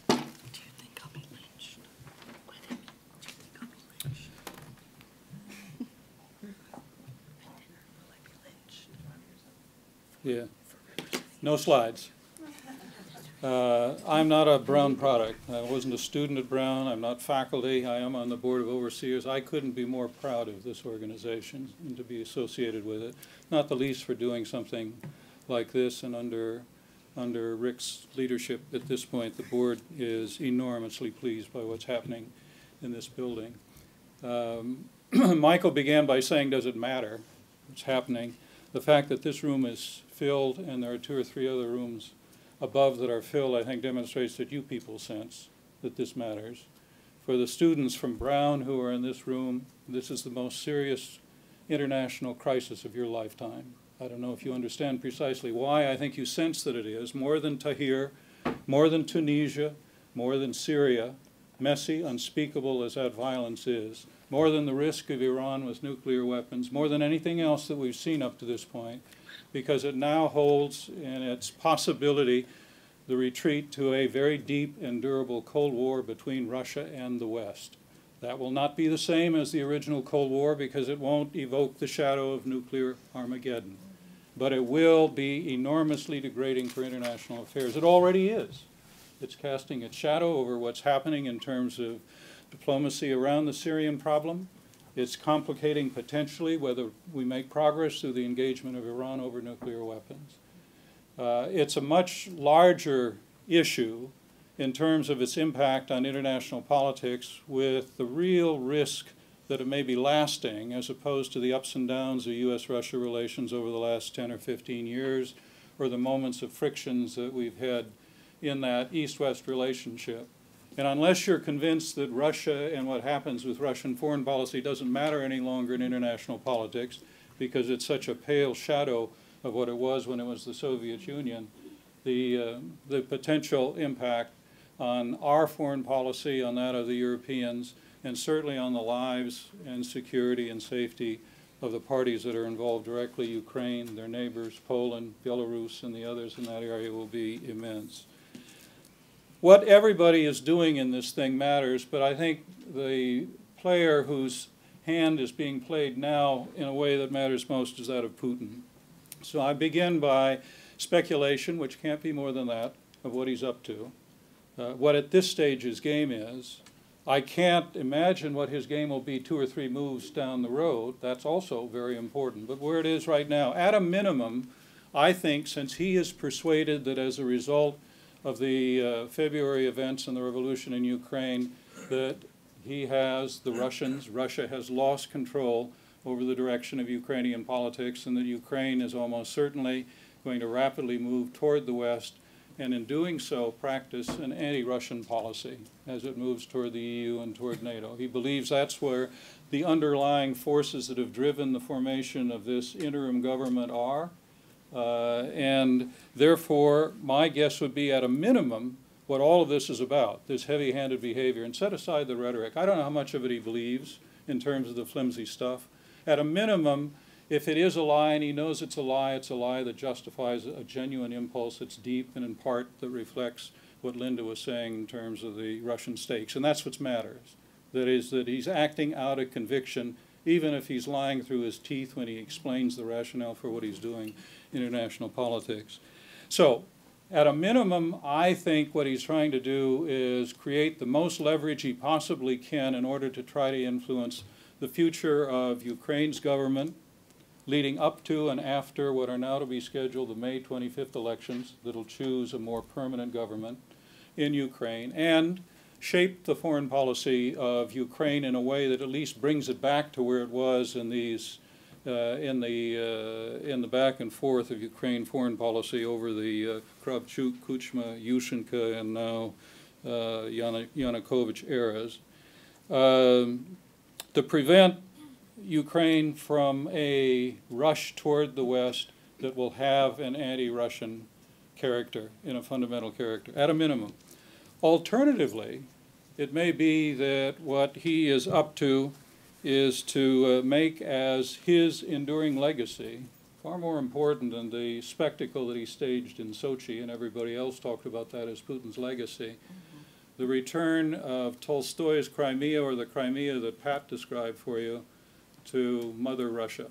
Do you think I'll be lynched? Do you think I'll be lynched? Will I be lynched? Yeah. No slides. I'm not a Brown product. I wasn't a student at Brown. I'm not faculty. I am on the board of overseers. I couldn't be more proud of this organization and to be associated with it, not the least for doing something like this. And under Rick's leadership at this point, the board is enormously pleased by what's happening in this building. Michael began by saying, does it matter what's happening? The fact that this room is filled and there are 2 or 3 other rooms above that are filled, I think, demonstrates that you people sense that this matters. For the students from Brown who are in this room, this is the most serious international crisis of your lifetime. I don't know if you understand precisely why. I think you sense that it is. More than Tahrir, more than Tunisia, more than Syria, messy, unspeakable as that violence is, more than the risk of Iran with nuclear weapons, more than anything else that we've seen up to this point, because it now holds in its possibility the retreat to a very deep and durable Cold War between Russia and the West. That will not be the same as the original Cold War because it won't evoke the shadow of nuclear Armageddon. But it will be enormously degrading for international affairs. It already is. It's casting its shadow over what's happening in terms of diplomacy around the Syrian problem. It's complicating potentially whether we make progress through the engagement of Iran over nuclear weapons. It's a much larger issue in terms of its impact on international politics, with the real risk that it may be lasting as opposed to the ups and downs of U.S.-Russia relations over the last 10 or 15 years, or the moments of frictions that we've had in that East-West relationship. And unless you're convinced that Russia and what happens with Russian foreign policy doesn't matter any longer in international politics because it's such a pale shadow of what it was when it was the Soviet Union, the potential impact on our foreign policy, on that of the Europeans, and certainly on the lives and security and safety of the parties that are involved directly, Ukraine, their neighbors, Poland, Belarus, and the others in that area, will be immense. What everybody is doing in this thing matters, but I think the player whose hand is being played now in a way that matters most is that of Putin. So I begin by speculation, which can't be more than that, of what he's up to. What at this stage his game is. I can't imagine what his game will be 2 or 3 moves down the road. That's also very important. But where it is right now, at a minimum, I think, since he is persuaded that as a result of the February events and the revolution in Ukraine, that he has the Russians, Russia has lost control over the direction of Ukrainian politics, and that Ukraine is almost certainly going to rapidly move toward the West, and in doing so practice an anti-Russian policy as it moves toward the EU and toward NATO. He believes that's where the underlying forces that have driven the formation of this interim government are, and therefore my guess would be at a minimum what all of this is about, this heavy-handed behavior, and set aside the rhetoric. I don't know how much of it he believes in terms of the flimsy stuff. At a minimum, if it is a lie and he knows it's a lie that justifies a genuine impulse that's deep and in part that reflects what Linda was saying in terms of the Russian stakes. And that's what matters. That is, that he's acting out of conviction, even if he's lying through his teeth when he explains the rationale for what he's doing in international politics. So, at a minimum, I think what he's trying to do is create the most leverage he possibly can in order to try to influence the future of Ukraine's government, leading up to and after what are now to be scheduled the May 25th elections that'll choose a more permanent government in Ukraine, and shape the foreign policy of Ukraine in a way that at least brings it back to where it was in these in the back and forth of Ukraine foreign policy over the Kravchuk, Kuchma, Yushchenko, and now Yanukovych eras, to prevent Ukraine from a rush toward the West that will have an anti-Russian character, in a fundamental character, at a minimum. Alternatively, it may be that what he is up to is to make as his enduring legacy, far more important than the spectacle that he staged in Sochi, and everybody else talked about that as Putin's legacy, the return of Tolstoy's Crimea, or the Crimea that Pat described for you, to Mother Russia.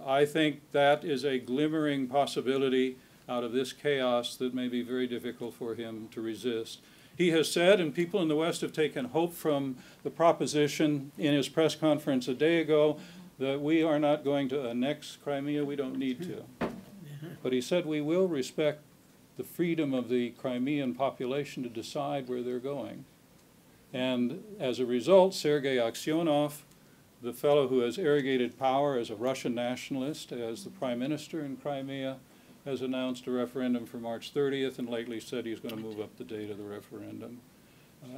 I think that is a glimmering possibility out of this chaos that may be very difficult for him to resist. He has said, and people in the West have taken hope from the proposition in his press conference a day ago, that we are not going to annex Crimea, we don't need to. But he said we will respect the freedom of the Crimean population to decide where they're going. And as a result, Sergei Aksyonov, the fellow who has arrogated power as a Russian nationalist, as the prime minister in Crimea, has announced a referendum for March 30th and lately said he's going to move up the date of the referendum.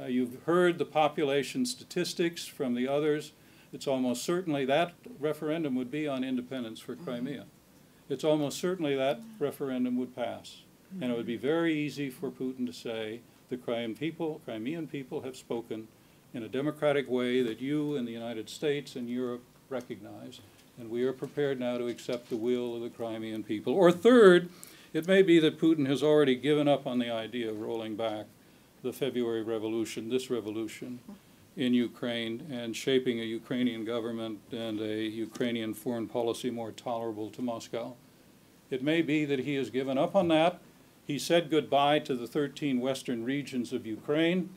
You've heard the population statistics from the others. It's almost certainly that referendum would be on independence for Crimea. It's almost certainly that referendum would pass. And it would be very easy for Putin to say, the Crimean people have spoken in a democratic way that you and the United States and Europe recognize, and we are prepared now to accept the will of the Crimean people. Or third, it may be that Putin has already given up on the idea of rolling back the February revolution, this revolution in Ukraine, and shaping a Ukrainian government and a Ukrainian foreign policy more tolerable to Moscow. It may be that he has given up on that. He said goodbye to the 13 western regions of Ukraine,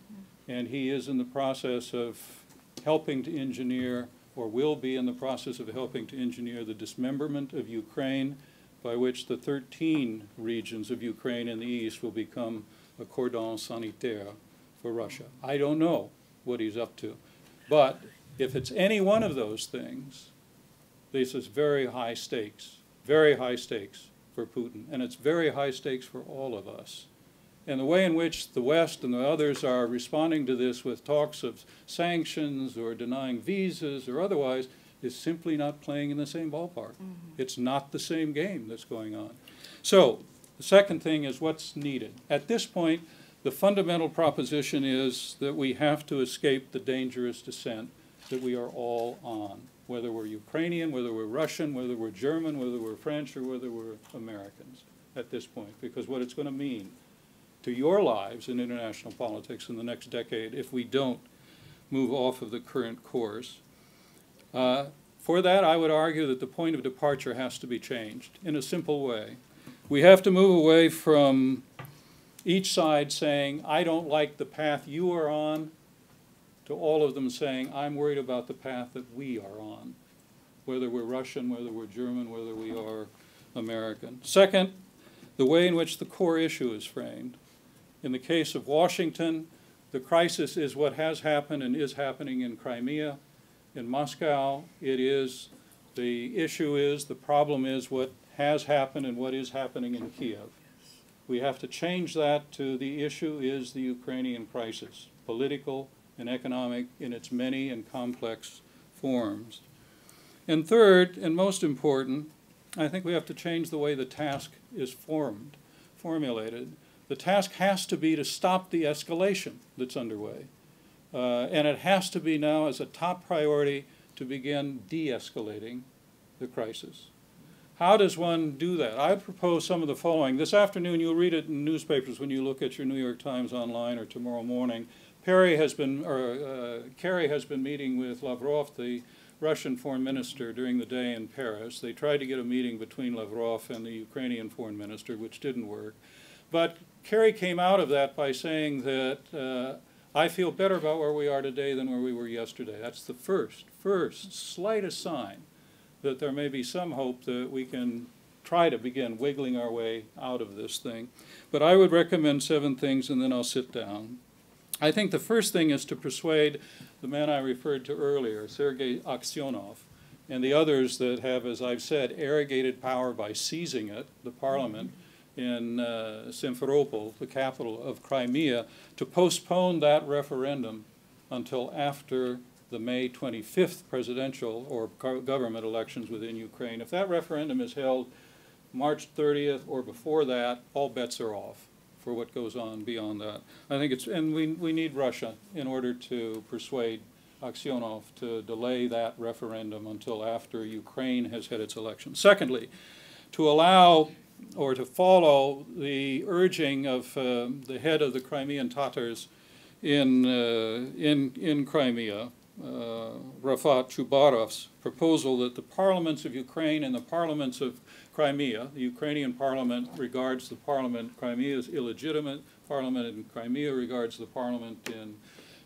and he is in the process of helping to engineer, or will be in the process of helping to engineer, the dismemberment of Ukraine, by which the 13 regions of Ukraine in the east will become a cordon sanitaire for Russia. I don't know what he's up to. But if it's any one of those things, this is very high stakes for Putin. And it's very high stakes for all of us. And the way in which the West and the others are responding to this with talks of sanctions or denying visas or otherwise is simply not playing in the same ballpark. It's not the same game that's going on. So the second thing is what's needed. At this point, the fundamental proposition is that we have to escape the dangerous descent that we are all on, whether we're Ukrainian, whether we're Russian, whether we're German, whether we're French, or whether we're Americans at this point, because what it's going to mean to your lives in international politics in the next decade if we don't move off of the current course. For that, I would argue that the point of departure has to be changed in a simple way. We have to move away from each side saying, I don't like the path you are on, to all of them saying, I'm worried about the path that we are on, whether we're Russian, whether we're German, whether we are American. Second, the way in which the core issue is framed. In the case of Washington, the crisis is what has happened and is happening in Crimea. In Moscow, the problem is what has happened and what is happening in Kiev. We have to change that to the issue is the Ukrainian crisis, political and economic in its many and complex forms. And third, and most important, I think we have to change the way the task is formulated. The task has to be to stop the escalation that's underway. And it has to be now as a top priority to begin de-escalating the crisis. How does one do that? I propose some of the following. This afternoon, you'll read it in newspapers when you look at your New York Times online, or tomorrow morning. Kerry has been meeting with Lavrov, the Russian foreign minister, during the day in Paris. They tried to get a meeting between Lavrov and the Ukrainian foreign minister, which didn't work. But Kerry came out of that by saying that I feel better about where we are today than where we were yesterday. That's the first slightest sign that there may be some hope that we can try to begin wiggling our way out of this thing. But I would recommend 7 things, and then I'll sit down. I think the first thing is to persuade the man I referred to earlier, Sergei Aksyonov, and the others that have, as I've said, arrogated power by seizing it, the parliament, in Simferopol, the capital of Crimea, to postpone that referendum until after the May 25th presidential or government elections within Ukraine. If that referendum is held March 30th or before that, all bets are off for what goes on beyond that. I think it's, and we need Russia in order to persuade Aksyonov to delay that referendum until after Ukraine has had its election. Secondly, to allow or to follow the urging of the head of the Crimean Tatars in Crimea, Rafat Chubarov's proposal that the parliaments of Ukraine and the parliaments of Crimea, the Ukrainian parliament regards the parliament Crimea as illegitimate, parliament in Crimea regards the parliament in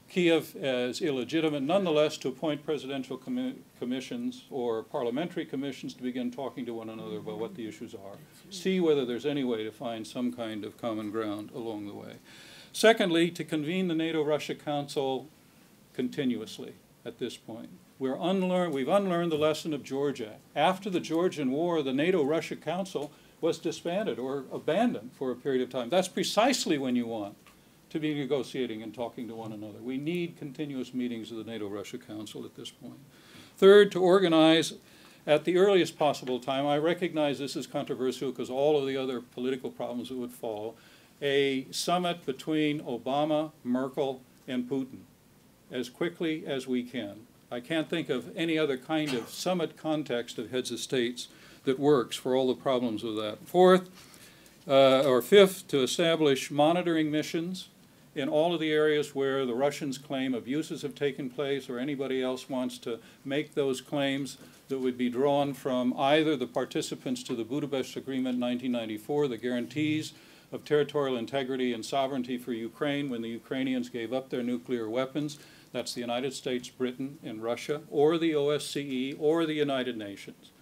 Kiev as illegitimate, nonetheless to appoint presidential commissions or parliamentary commissions to begin talking to one another about what the issues are. See whether there's any way to find some kind of common ground along the way. Secondly, to convene the NATO-Russia Council continuously at this point. We've unlearned the lesson of Georgia. After the Georgian War, the NATO-Russia Council was disbanded or abandoned for a period of time. That's precisely when you want to be negotiating and talking to one another. We need continuous meetings of the NATO-Russia Council at this point. Third, to organize at the earliest possible time, I recognize this is controversial because all of the other political problems that would follow, a summit between Obama, Merkel, and Putin as quickly as we can. I can't think of any other kind of summit context of heads of states that works for all the problems with that. Fourth, or fifth, to establish monitoring missions in all of the areas where the Russians claim abuses have taken place or anybody else wants to make those claims that would be drawn from either the participants to the Budapest Agreement in 1994, the guarantees of territorial integrity and sovereignty for Ukraine when the Ukrainians gave up their nuclear weapons. That's the United States, Britain, and Russia, or the OSCE, or the United Nations.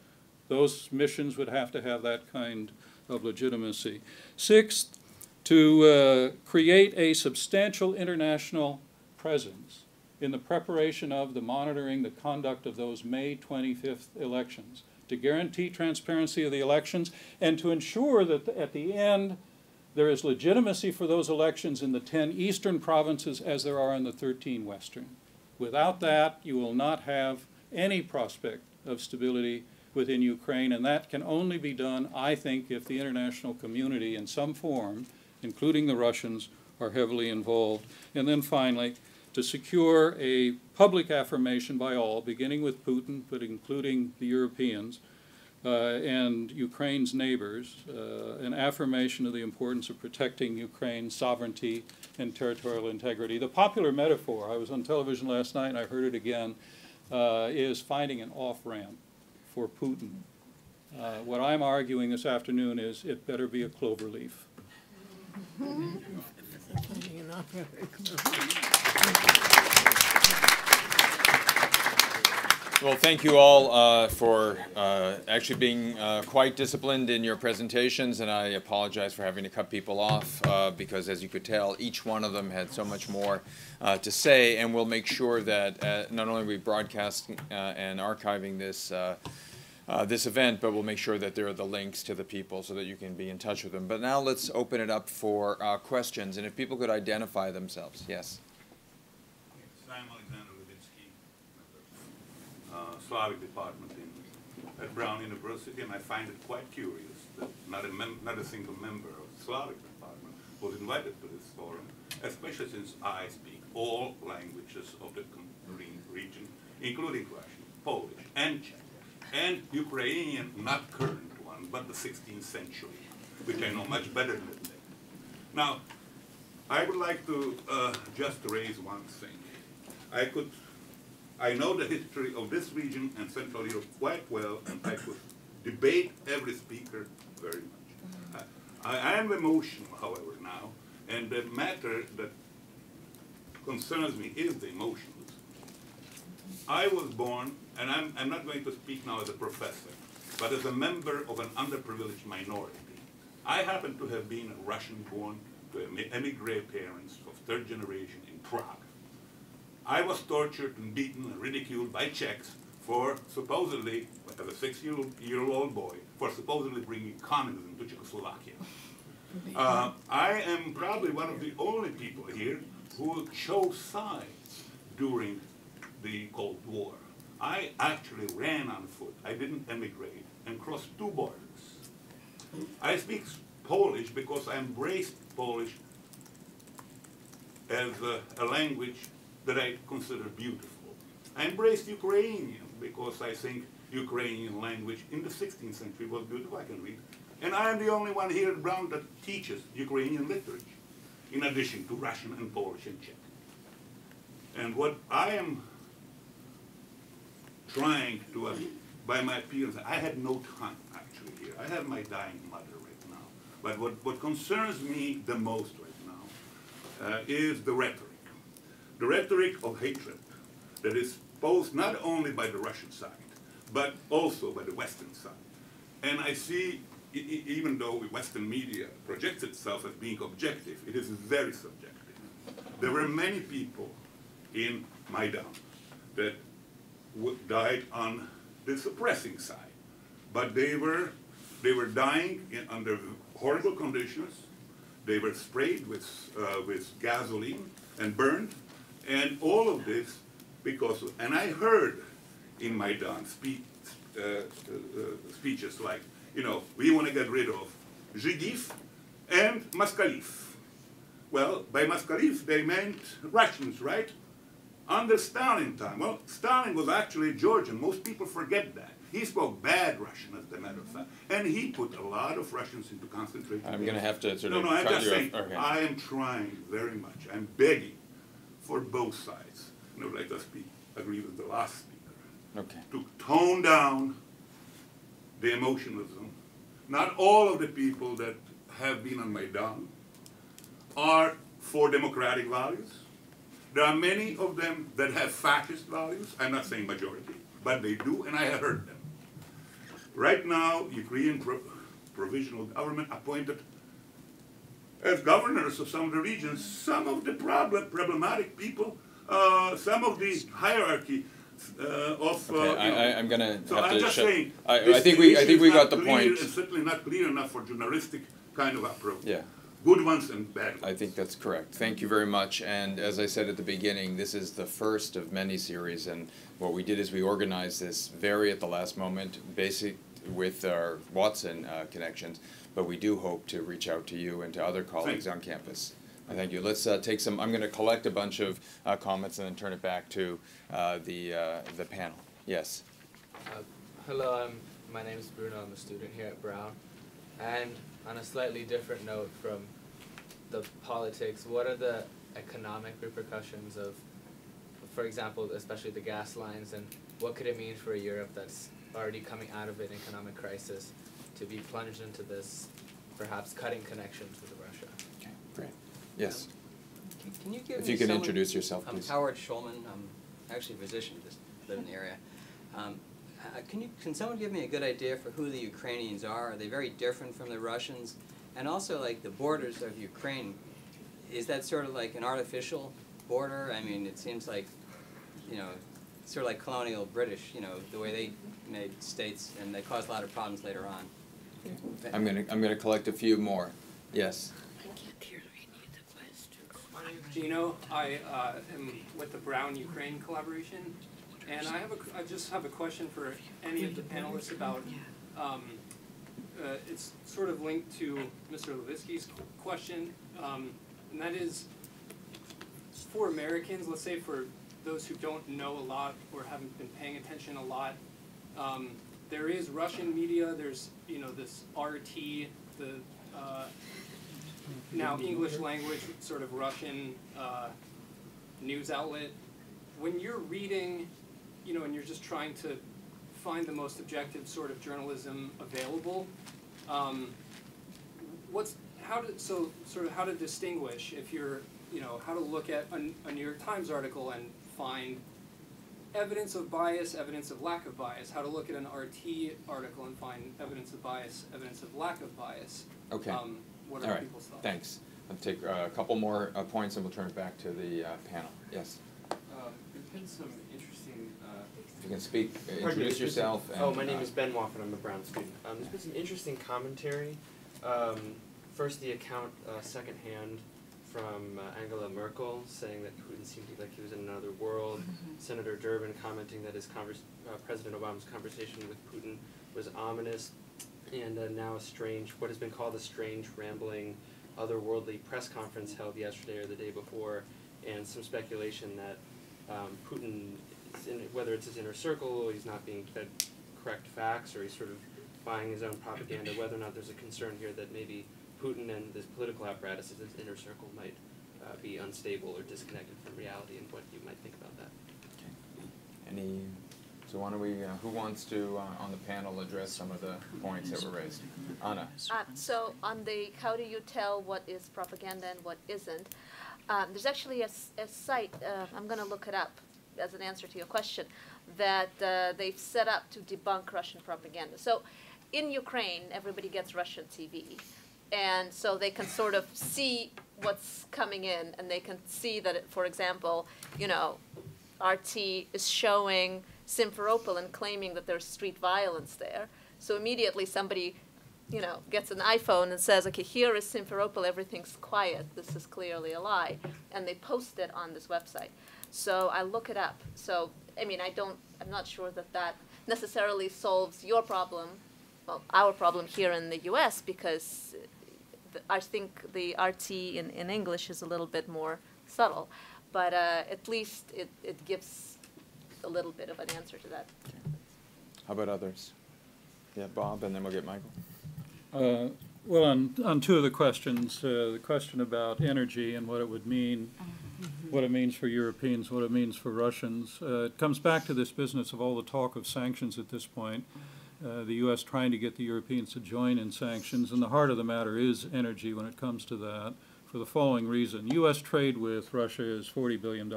Those missions would have to have that kind of legitimacy. Sixth, to create a substantial international presence in the preparation of the monitoring, the conduct of those May 25th elections, to guarantee transparency of the elections, and to ensure that at the end there is legitimacy for those elections in the 10 eastern provinces as there are in the 13 western. Without that, you will not have any prospect of stability within Ukraine, and that can only be done, I think, if the international community in some form, including the Russians, are heavily involved. And then finally, to secure a public affirmation by all, beginning with Putin, but including the Europeans, and Ukraine's neighbors, an affirmation of the importance of protecting Ukraine's sovereignty and territorial integrity. The popular metaphor, I was on television last night and I heard it again, is finding an off-ramp for Putin. What I'm arguing this afternoon is it better be a clover leaf. Well, thank you all for actually being quite disciplined in your presentations, and I apologize for having to cut people off because, as you could tell, each one of them had so much more to say, and we'll make sure that not only are we broadcasting and archiving this this event, but we'll make sure that there are the links to the people so that you can be in touch with them. But now let's open it up for questions, and if people could identify themselves. Yes. Slavic department at Brown University, and I find it quite curious that not a single member of the Slavic department was invited to this forum, especially since I speak all languages of the region, including Russian, Polish, and Czech, and Ukrainian, not current one, but the 16th century, which I know much better than they. Now, I would like to just raise one thing. I know the history of this region and Central Europe quite well, and I could debate every speaker very much. I am emotional, however, now, and the matter that concerns me is the emotions. I was born, and I'm not going to speak now as a professor, but as a member of an underprivileged minority. I happen to have been a Russian born to emigre parents of third generation in Prague. I was tortured and beaten and ridiculed by Czechs for supposedly, as a 6-year-old boy, for supposedly bringing communism to Czechoslovakia. I am probably one of the only people here who chose sides during the Cold War. I actually ran on foot. I didn't emigrate and crossed 2 borders. I speak Polish because I embraced Polish as a language that I consider beautiful. I embraced Ukrainian because I think Ukrainian language in the 16th century was beautiful. I can read. And I am the only one here at Brown that teaches Ukrainian literature, in addition to Russian and Polish and Czech. And what I am trying to, by my appearance, I had no time actually here. I have my dying mother right now. But what concerns me the most right now is the rhetoric. The rhetoric of hatred that is posed not only by the Russian side, but also by the Western side. And I see, even though Western media projects itself as being objective, it is very subjective. There were many people in Maidan that died on the suppressing side, but they were dying under horrible conditions. They were sprayed with gasoline and burned, and all of this because of, and I heard in Maidan speeches like, you know, we want to get rid of Zhigif and Moskalev. Well, by Moskalev they meant Russians, right? Under Stalin time. Well, Stalin was actually Georgian. Most people forget that. He spoke bad Russian, as a matter of fact, and he put a lot of Russians into concentration camps. I'm going to have to sort of I'm cut just you saying, off. Okay. I am trying very much. I'm begging for both sides. You know, let us agree with the last speaker. Okay. To tone down the emotionalism. Not all of the people that have been on Maidan are for democratic values. There are many of them that have fascist values. I'm not saying majority, but they do, and I have heard them. Right now, Ukrainian provisional government appointed as governors of some of the regions, some of the problematic people, some of the hierarchy of. Okay, I'm going to so have I'm to just shut. saying. I think we got the point. It's certainly not clear enough for journalistic kind of approach. Yeah. Good ones and bad ones. I think that's correct. Thank you very much. And as I said at the beginning, this is the first of many series. And what we did is we organized this very at the last moment, basic with our Watson connections. But we do hope to reach out to you and to other colleagues on campus. Thank you. Let's take some. I'm going to collect a bunch of comments and then turn it back to the panel. Yes. Hello. My name is Bruno. I'm a student here at Brown. And on a slightly different note from the politics, what are the economic repercussions of, for example, especially the gas lines, and what could it mean for a Europe that's already coming out of an economic crisis to be plunged into this, perhaps cutting connections with Russia? Okay, great. Yes. Can you give If me you can someone, introduce yourself, please. I'm Howard Schulman. I'm actually a physician, just live in the area. Can someone give me a good idea for who the Ukrainians are? Are they very different from the Russians? And also, like, the borders of Ukraine, is that sort of like an artificial border? I mean, it seems like, you know, sort of like colonial British, you know, the way they made states, and they caused a lot of problems later on. I'm gonna collect a few more. Yes. I can't hear any of the questions. My name is Gino. I am with the Brown Ukraine collaboration, and I just have a question for any of the panelists about. It's sort of linked to Mr. Levitsky's question, and that is, for Americans, let's say for those who don't know a lot or haven't been paying attention a lot, there is Russian media. There's this RT, the now English language sort of Russian news outlet. When you're reading, and you're just trying to find the most objective sort of journalism available, how to distinguish if you're, how to look at a New York Times article and find evidence of bias, evidence of lack of bias, how to look at an RT article and find evidence of bias, evidence of lack of bias. Okay. What All are right. people's thoughts? Thanks. I'll take a couple more points and we'll turn it back to the panel. Yes. There's been some interesting. If you can speak, introduce yourself. And, my name is Ben Wofford. I'm a Brown student. There's been some interesting commentary. First, the account secondhand from Angela Merkel saying that Putin seemed like he was in another world. Senator Durbin commenting that his President Obama's conversation with Putin was ominous, and now what has been called a strange, rambling, otherworldly press conference held yesterday or the day before, and some speculation that Putin, whether it's his inner circle, he's not being fed correct facts, or he's sort of buying his own propaganda, whether or not there's a concern here that maybe Putin and this political apparatus, his inner circle, might be unstable or disconnected from reality, and what you might think about that. Okay. Any So why don't we, who wants to, on the panel, address some of the points that were raised? Anna. So on the how do you tell what is propaganda and what isn't, there's actually a site, I'm going to look it up as an answer to your question, that they've set up to debunk Russian propaganda. So in Ukraine, everybody gets Russian TV. And so they can sort of see what's coming in, and they can see that, for example, you know, RT is showing Simferopol and claiming that there's street violence there. So immediately somebody, you know, gets an iPhone and says, okay, here is Simferopol, everything's quiet, this is clearly a lie. And they post it on this website. So I look it up. So, I mean, I'm not sure that that necessarily solves your problem, well, our problem here in the US, because I think the RT in English is a little bit more subtle. But at least it gives a little bit of an answer to that. How about others? Yeah, Bob, and then we'll get Michael. Well, on two of the questions, the question about energy and what it would mean, what it means for Europeans, what it means for Russians, it comes back to this business of all the talk of sanctions at this point. The U.S. trying to get the Europeans to join in sanctions, and the heart of the matter is energy when it comes to that, for the following reason. U.S. trade with Russia is $40 billion.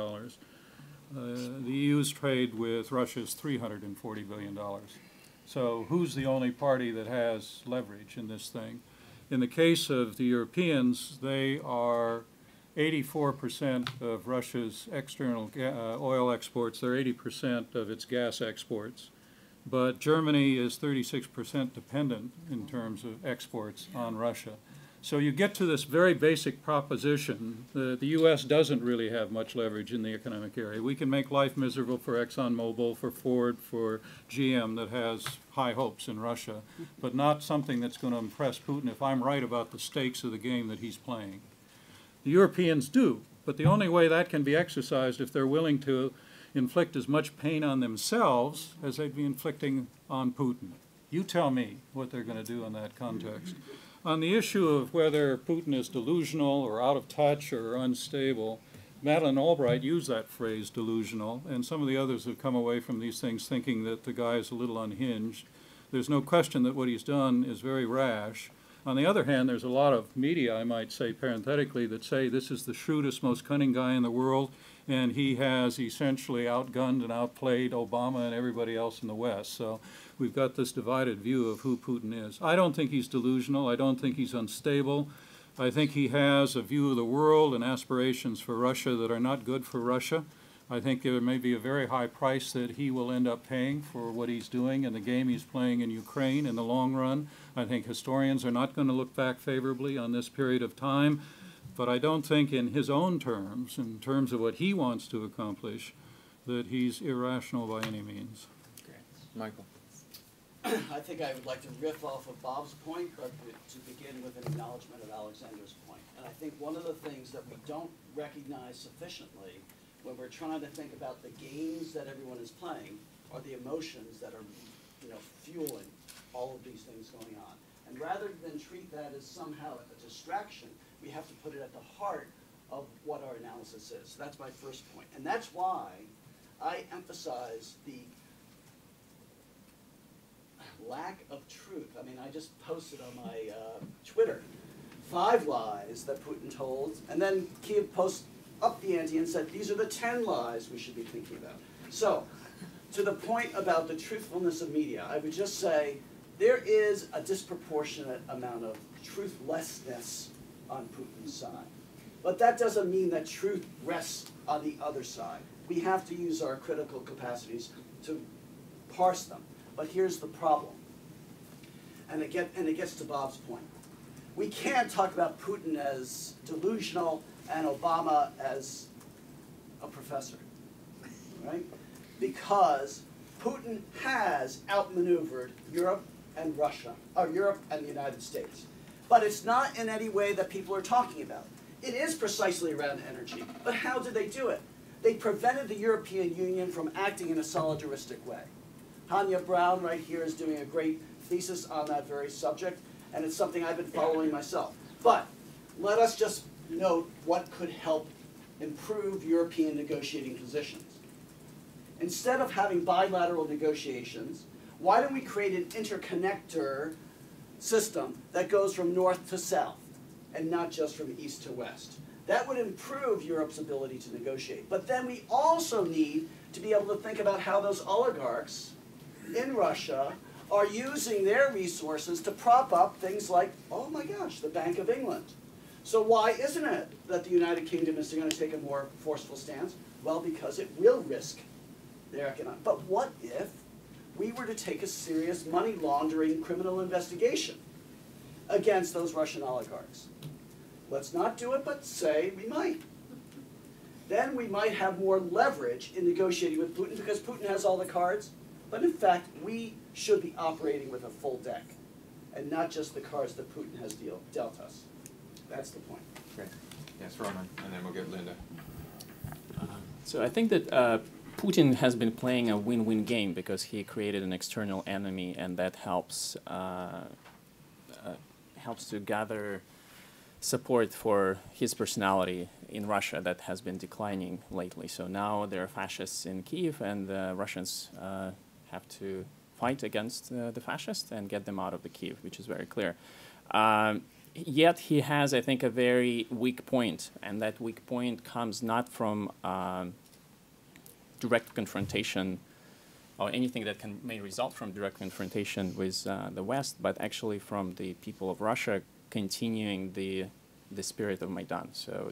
The EU's trade with Russia is $340 billion. So who's the only party that has leverage in this thing? In the case of the Europeans, they are 84% of Russia's external oil exports. They're 80% of its gas exports. But Germany is 36% dependent in terms of exports on Russia. So you get to this very basic proposition that the U.S. doesn't really have much leverage in the economic area. We can make life miserable for ExxonMobil, for Ford, for GM that has high hopes in Russia, but not something that's going to impress Putin if I'm right about the stakes of the game that he's playing. The Europeans do, but the only way that can be exercised if they're willing to inflict as much pain on themselves as they'd be inflicting on Putin. You tell me what they're going to do in that context. On the issue of whether Putin is delusional or out of touch or unstable, Madeleine Albright used that phrase, delusional, and some of the others have come away from these things thinking that the guy is a little unhinged. There's no question that what he's done is very rash. On the other hand, there's a lot of media, I might say parenthetically, that say this is the shrewdest, most cunning guy in the world, and he has essentially outgunned and outplayed Obama and everybody else in the West. So we've got this divided view of who Putin is. I don't think he's delusional. I don't think he's unstable. I think he has a view of the world and aspirations for Russia that are not good for Russia. I think there may be a very high price that he will end up paying for what he's doing and the game he's playing in Ukraine in the long run. I think historians are not going to look back favorably on this period of time. But I don't think in his own terms, in terms of what he wants to accomplish, that he's irrational by any means. Great. Michael. I think I would like to riff off of Bob's point, but to begin with an acknowledgement of Alexander's point. And I think one of the things that we don't recognize sufficiently when we're trying to think about the games that everyone is playing are the emotions that are, fueling all of these things going on. And rather than treat that as somehow a distraction, we have to put it at the heart of what our analysis is. So that's my first point. And that's why I emphasize the lack of truth. I mean, I just posted on my Twitter 5 lies that Putin told, and then Kiev posted up the ante and said, these are the 10 lies we should be thinking about. So, to the point about the truthfulness of media, I would just say there is a disproportionate amount of truthlessness on Putin's side. But that doesn't mean that truth rests on the other side. We have to use our critical capacities to parse them. But here's the problem, and it gets to Bob's point. We can't talk about Putin as delusional and Obama as a professor, right? Because Putin has outmaneuvered Europe and Russia, or Europe and the United States. But it's not in any way that people are talking about. It is precisely around energy. But how did they do it? They prevented the European Union from acting in a solidaristic way. Hanya Brown right here is doing a great thesis on that very subject, and it's something I've been following myself. But let us just note what could help improve European negotiating positions. instead of having bilateral negotiations, why don't we create an interconnector system that goes from north to south and not just from east to west? That would improve Europe's ability to negotiate. But then we also need to be able to think about how those oligarchs in Russia are using their resources to prop up things like, oh my gosh, the Bank of England. So why isn't it that the United Kingdom is going to take a more forceful stance? Well, because it will risk their economic. But what if we were to take a serious money laundering criminal investigation against those Russian oligarchs? Let's not do it, but say we might. Then we might have more leverage in negotiating with Putin because Putin has all the cards. But in fact, we should be operating with a full deck and not just the cards that Putin has dealt us. That's the point. Great. Yes, Roman, and then we'll get Linda. So I think that Putin has been playing a win-win game because he created an external enemy, and that helps to gather support for his personality in Russia that has been declining lately. So now there are fascists in Kyiv, and the Russians have to fight against the fascists and get them out of the Kyiv, which is very clear. Yet he has, I think, a very weak point, and that weak point comes not from direct confrontation or anything that may result from direct confrontation with the West, but actually from the people of Russia continuing the spirit of Maidan. So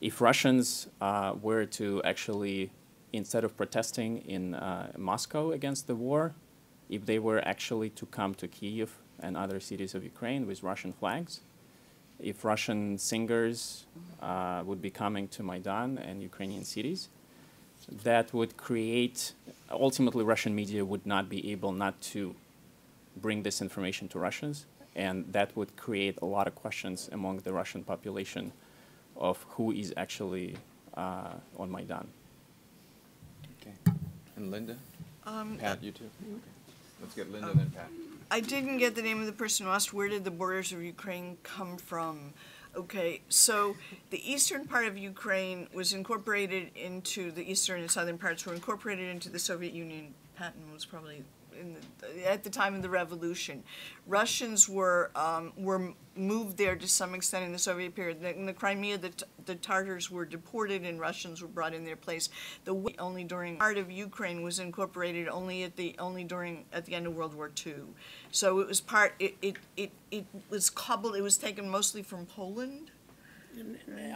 if Russians were to actually, instead of protesting in Moscow against the war, if they were actually to come to Kyiv and other cities of Ukraine with Russian flags, if Russian singers would be coming to Maidan and Ukrainian cities, that would create, ultimately Russian media would not be able not to bring this information to Russians, and that would create a lot of questions among the Russian population of who is actually on Maidan. Okay. And Linda? Pat, you too? Okay. Let's get Linda and then Pat. I didn't get the name of the person who asked where did the borders of Ukraine come from. Okay, so the eastern part of Ukraine was incorporated into, the eastern and southern parts were incorporated into the Soviet Union. Patton was probably at the time of the revolution. Russians were moved there to some extent in the Soviet period. In the Crimea, the Tartars were deported and Russians were brought in their place. Only during part of Ukraine was incorporated only at the end of World War II. So it was it was cobbled. It was taken mostly from Poland.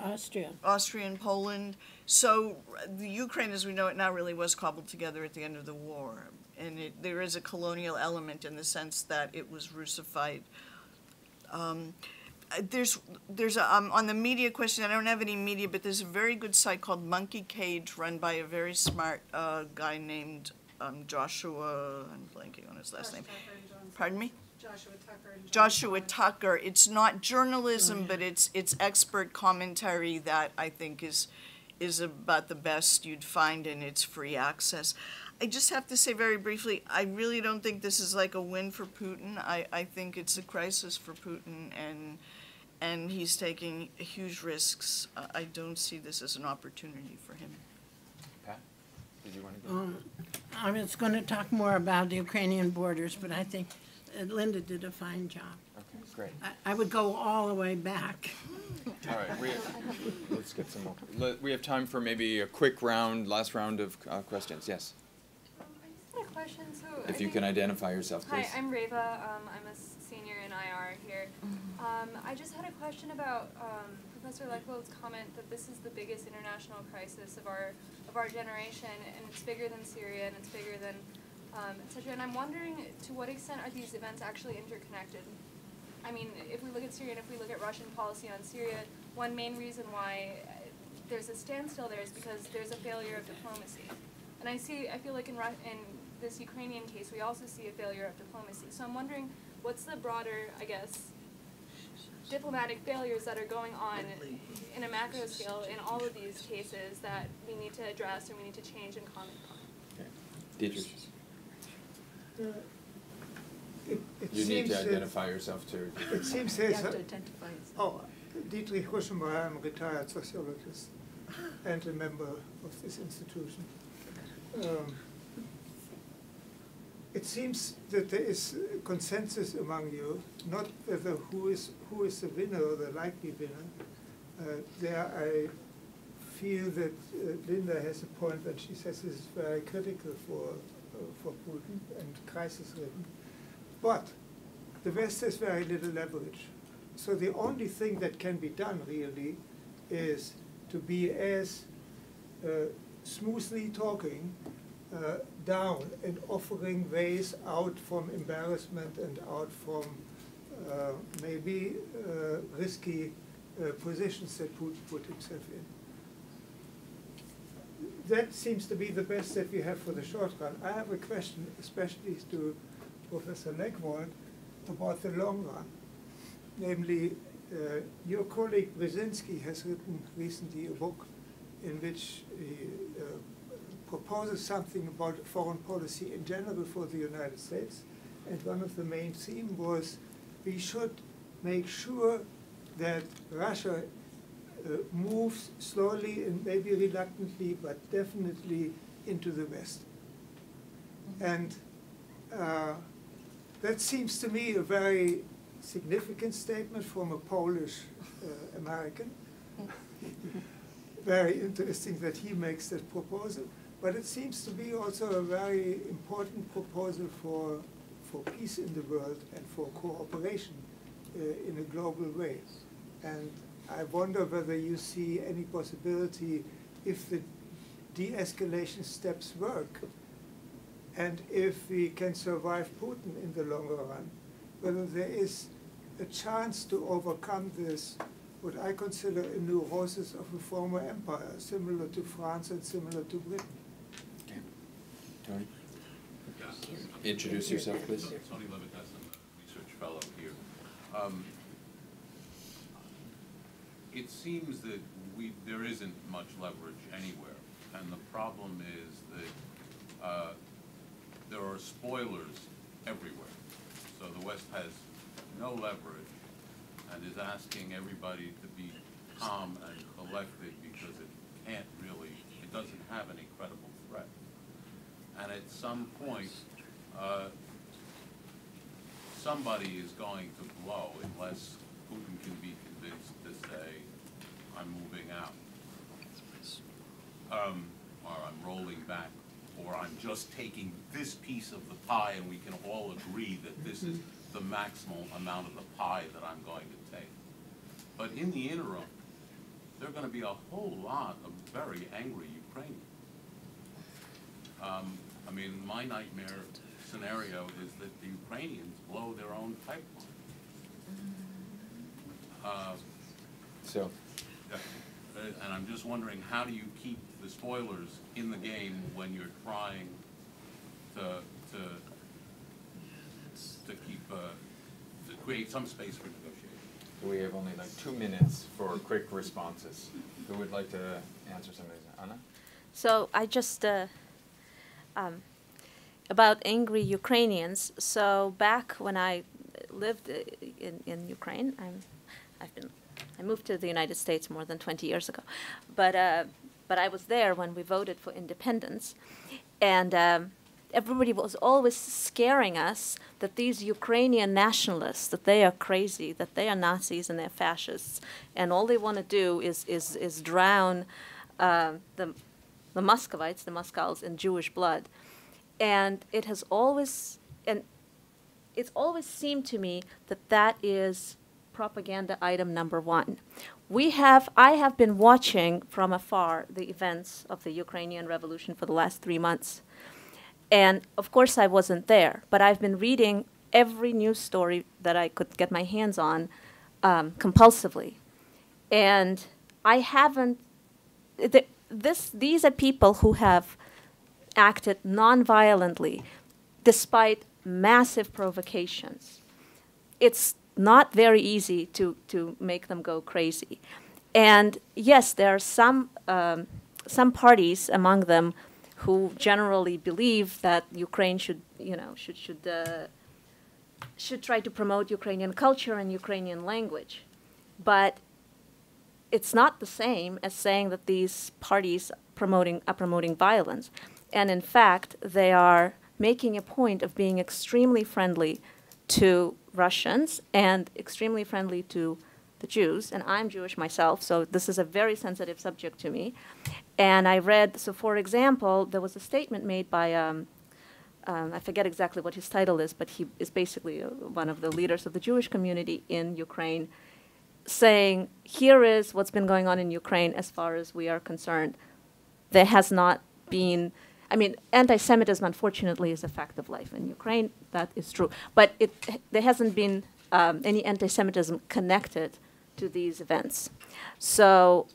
Austria and Poland. So the Ukraine, as we know it now, really was cobbled together at the end of the war. And there is a colonial element in the sense that it was Russified. There's on the media question, I don't have any media, but there's a very good site called Monkey Cage run by a very smart guy named Joshua, I'm blanking on his last name. Pardon me? Joshua Tucker. It's not journalism, but it's expert commentary that I think is about the best you'd find, and it's free access. I just have to say very briefly, I really don't think this is like a win for Putin. I think it's a crisis for Putin, and he's taking huge risks. I don't see this as an opportunity for him. Pat, did you want to go? I was going to talk more about the Ukrainian borders, but I think Linda did a fine job. Okay, great. I would go all the way back. All right, let's get some more. We have time for maybe a quick last round of questions. Yes. I just had a question. So if you can identify yourself, please. Hi, I'm Reva. I'm a senior in IR here. I just had a question about Professor Lechwold's comment that this is the biggest international crisis of our generation, and it's bigger than Syria, and it's bigger than etc. And I'm wondering, to what extent are these events actually interconnected? I mean, if we look at Syria and if we look at Russian policy on Syria, one main reason why there's a standstill there is because there's a failure of diplomacy. And I feel like in this Ukrainian case, we also see a failure of diplomacy. So I'm wondering, what's the broader, I guess, diplomatic failures that are going on in a macro scale in all of these cases that we need to address or we need to change and comment on? Okay. Dietrich. You need to identify yourself too. It seems You have to identify yourself. Oh, Dietrich Huschenbauer, I'm a retired sociologist and a member of this institution. it seems that there is consensus among you, not whether who is the winner or the likely winner. There I feel that Linda has a point when she says this is very critical for Putin and crisis-ridden. But the West has very little leverage. So the only thing that can be done really is to be as smoothly talking down and offering ways out from embarrassment and out from maybe risky positions that Putin put himself in. That seems to be the best that we have for the short run. I have a question, especially to Professor Legwald, about the long run. Namely, your colleague Brzezinski has written recently a book in which he proposes something about foreign policy in general for the United States. And one of the main themes was we should make sure that Russia moves slowly and maybe reluctantly, but definitely into the West. And that seems to me a very significant statement from a Polish American. Very interesting that he makes that proposal. But it seems to be also a very important proposal for peace in the world and for cooperation in a global way. And I wonder whether you see any possibility, if the de-escalation steps work, and if we can survive Putin in the longer run, whether there is a chance to overcome this, what I consider a neurosis of a former empire, similar to France and similar to Britain. Okay. Tony? Introduce yourself, please. Tony Levitas, I'm a research fellow here. It seems that there isn't much leverage anywhere, and the problem is that there are spoilers everywhere. So the West has no leverage and is asking everybody to be calm and collected because it doesn't have any credible threat. And at some point, somebody is going to blow unless Putin can be convinced to say, I'm moving out, or I'm rolling back, or I'm just taking this piece of the pie and we can all agree that this is the maximal amount of the pie that I'm going to take. But in the interim, there are going to be a whole lot of very angry Ukrainians. I mean, my nightmare scenario is that the Ukrainians blow their own pipeline. And I'm just wondering, how do you keep the spoilers in the game when you're trying to create some space for negotiation? We have only like 2 minutes for quick responses. Who would like to answer some of these? Anna? So I just, about angry Ukrainians. So back when I lived in Ukraine, I moved to the United States more than 20 years ago, but I was there when we voted for independence, and everybody was always scaring us that these Ukrainian nationalists, that they are crazy, that they are Nazis and they're fascists, and all they want to do is drown the Muscovites, the Muscals, in Jewish blood, and it's always seemed to me that is propaganda item number one. I have been watching from afar the events of the Ukrainian revolution for the last 3 months. And of course I wasn't there, but I've been reading every news story that I could get my hands on compulsively. And I haven't, these are people who have acted non-violently despite massive provocations. It's not very easy to make them go crazy. And yes, there are some parties among them who generally believe that Ukraine should try to promote Ukrainian culture and Ukrainian language. But it's not the same as saying that these parties are promoting violence. And in fact, they are making a point of being extremely friendly to Russians and extremely friendly to the Jews. And I'm Jewish myself, so this is a very sensitive subject to me. And I read, so for example, there was a statement made by, I forget exactly what his title is, but he is basically one of the leaders of the Jewish community in Ukraine, saying, here is what's been going on in Ukraine as far as we are concerned. There has not been, I mean, anti-Semitism, unfortunately, is a fact of life in Ukraine. That is true. But there hasn't been any anti-Semitism connected to these events. So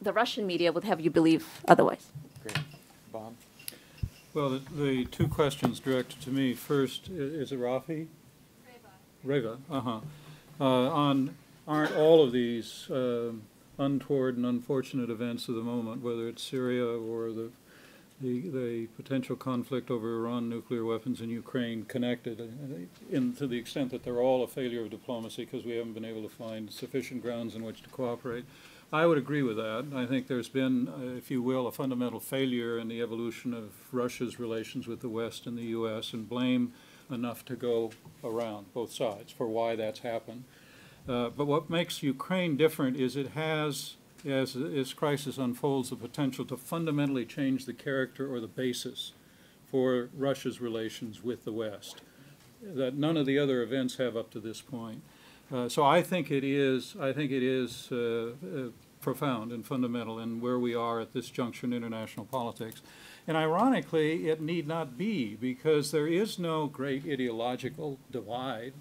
the Russian media would have you believe otherwise. Great. Bob? Well, the two questions directed to me. First, is it Rafi? Reva. Aren't all of these untoward and unfortunate events of the moment, whether it's Syria or the potential conflict over Iran nuclear weapons in Ukraine, connected to the extent that they're all a failure of diplomacy because we haven't been able to find sufficient grounds in which to cooperate? I would agree with that. I think there's been, if you will, a fundamental failure in the evolution of Russia's relations with the West and the U.S., and blame enough to go around both sides for why that's happened. But what makes Ukraine different is it has, as this crisis unfolds, the potential to fundamentally change the character or the basis for Russia's relations with the West that none of the other events have up to this point. So I think it is profound and fundamental in where we are at this juncture in international politics. And ironically, it need not be, because there is no great ideological divide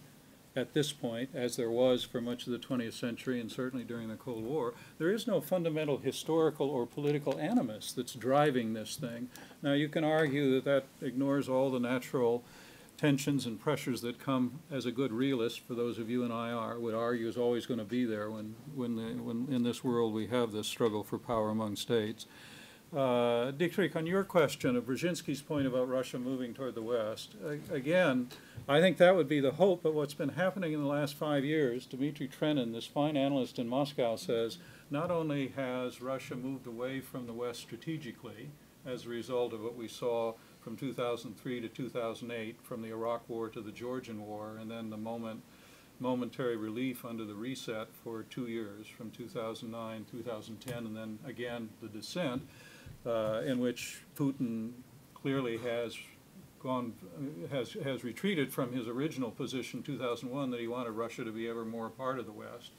at this point, as there was for much of the 20th century and certainly during the Cold War. There is no fundamental historical or political animus that's driving this thing. Now, you can argue that that ignores all the natural tensions and pressures that come, as a good realist, for those of you and I would argue is always going to be there when in this world we have this struggle for power among states. Dietrich, on your question of Brzezinski's point about Russia moving toward the West, again, I think that would be the hope, but what's been happening in the last 5 years, Dmitry Trenin, this fine analyst in Moscow, says not only has Russia moved away from the West strategically as a result of what we saw from 2003 to 2008, from the Iraq War to the Georgian War, and then the momentary relief under the reset for 2 years, from 2009, 2010, and then again the descent, in which Putin clearly has retreated from his original position in 2001 that he wanted Russia to be ever more a part of the West.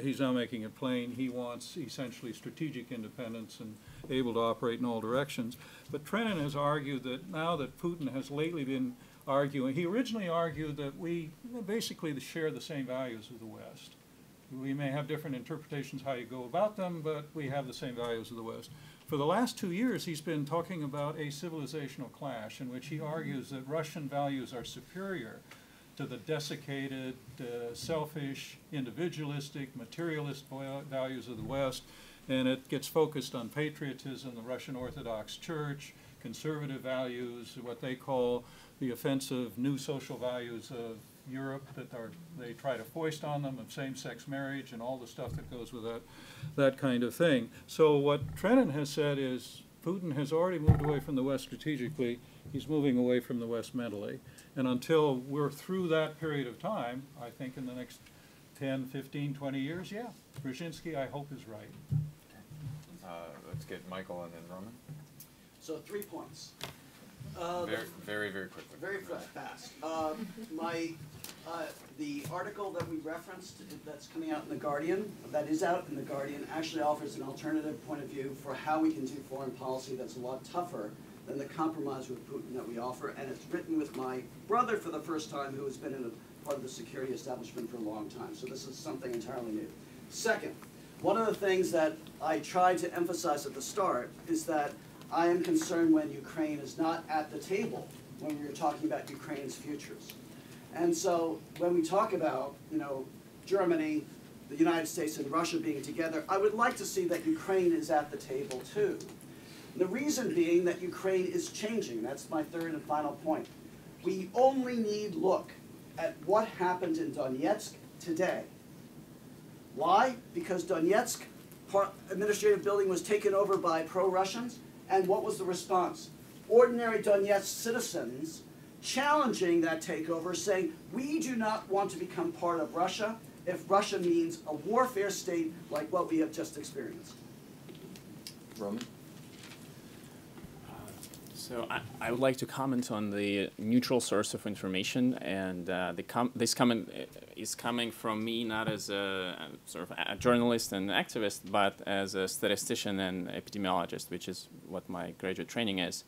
He's now making it plain he wants essentially strategic independence and able to operate in all directions. But Trenin has argued that now that Putin has lately been arguing, he originally argued that we basically share the same values of the West. We may have different interpretations how you go about them, but we have the same values of the West. For the last 2 years, he's been talking about a civilizational clash in which he argues that Russian values are superior to the desiccated, selfish, individualistic, materialist values of the West, and it gets focused on patriotism, the Russian Orthodox Church, conservative values, what they call the offensive new social values of Europe that they try to foist on them, of same-sex marriage and all the stuff that goes with that kind of thing. So what Trenin has said is Putin has already moved away from the West strategically. He's moving away from the West mentally. And until we're through that period of time, I think in the next 10, 15, 20 years, yeah, Brzezinski, I hope, is right. Let's get Michael and then Roman. So 3 points. Very quickly. Very fast. The article that we referenced that's coming out in The Guardian, that is out in The Guardian, actually offers an alternative point of view for how we can do foreign policy that's a lot tougher than the compromise with Putin that we offer. And it's written with my brother for the first time, who has been in a part of the security establishment for a long time. So this is something entirely new. Second, one of the things that I tried to emphasize at the start is that I am concerned when Ukraine is not at the table when we're talking about Ukraine's futures. And so when we talk about, Germany, the United States, and Russia being together, I would like to see that Ukraine is at the table too. And the reason being that Ukraine is changing. That's my third and final point. We only need look at what happened in Donetsk today. Why? Because Donetsk administrative building was taken over by pro-Russians. And what was the response? ordinary Donetsk citizens challenging that takeover, saying, we do not want to become part of Russia if Russia means a warfare state like what we have just experienced. Roman? So I would like to comment on the neutral source of information, and this comment is coming from me not as a sort of a journalist and activist, but as a statistician and epidemiologist, which is what my graduate training is.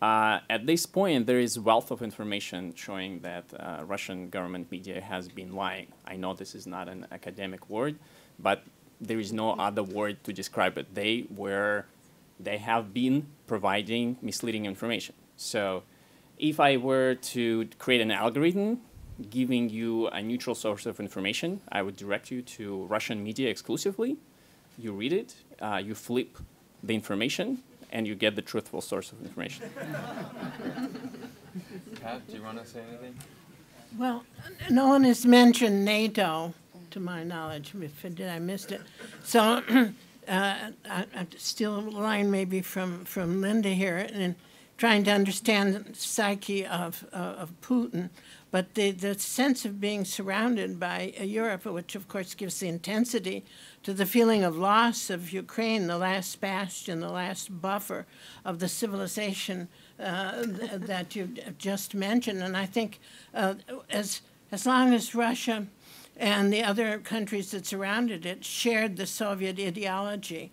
At this point, there is wealth of information showing that Russian government media has been lying. I know this is not an academic word, but there is no other word to describe it. They have been providing misleading information. So if I were to create an algorithm giving you a neutral source of information, I would direct you to Russian media exclusively. You read it, you flip the information, and you get the truthful source of information. Pat, do you want to say anything? Well, no one has mentioned NATO, to my knowledge. Did I missed it? So I'm still a line maybe from Linda here, and trying to understand the psyche of Putin. But the sense of being surrounded by Europe, which of course gives the intensity to the feeling of loss of Ukraine, the last bastion, the last buffer of the civilization that you just mentioned. And I think as long as Russia and the other countries that surrounded it shared the Soviet ideology,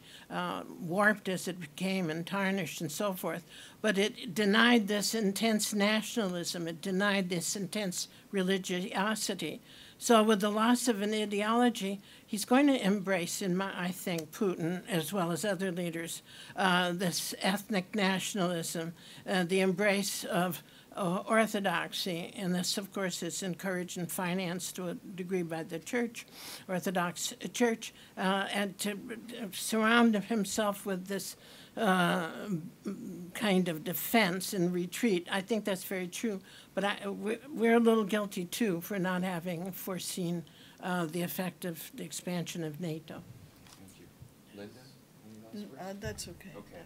warped as it became and tarnished and so forth. But it denied this intense nationalism. It denied this intense religiosity. So with the loss of an ideology, he's going to embrace, I think, Putin, as well as other leaders, this ethnic nationalism, the embrace of orthodoxy, and this, of course, is encouraged and financed to a degree by the Church, Orthodox Church, and to surround himself with this kind of defense and retreat. I think that's very true, but we're a little guilty, too, for not having foreseen the effect of the expansion of NATO. Thank you. Linda? That's okay. Okay.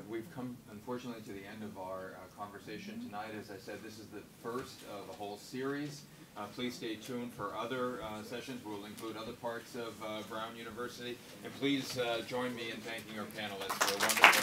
We've come, unfortunately, to the end of our conversation tonight. As I said, this is the first of a whole series. Please stay tuned for other sessions. We'll include other parts of Brown University. And please join me in thanking our panelists for a wonderful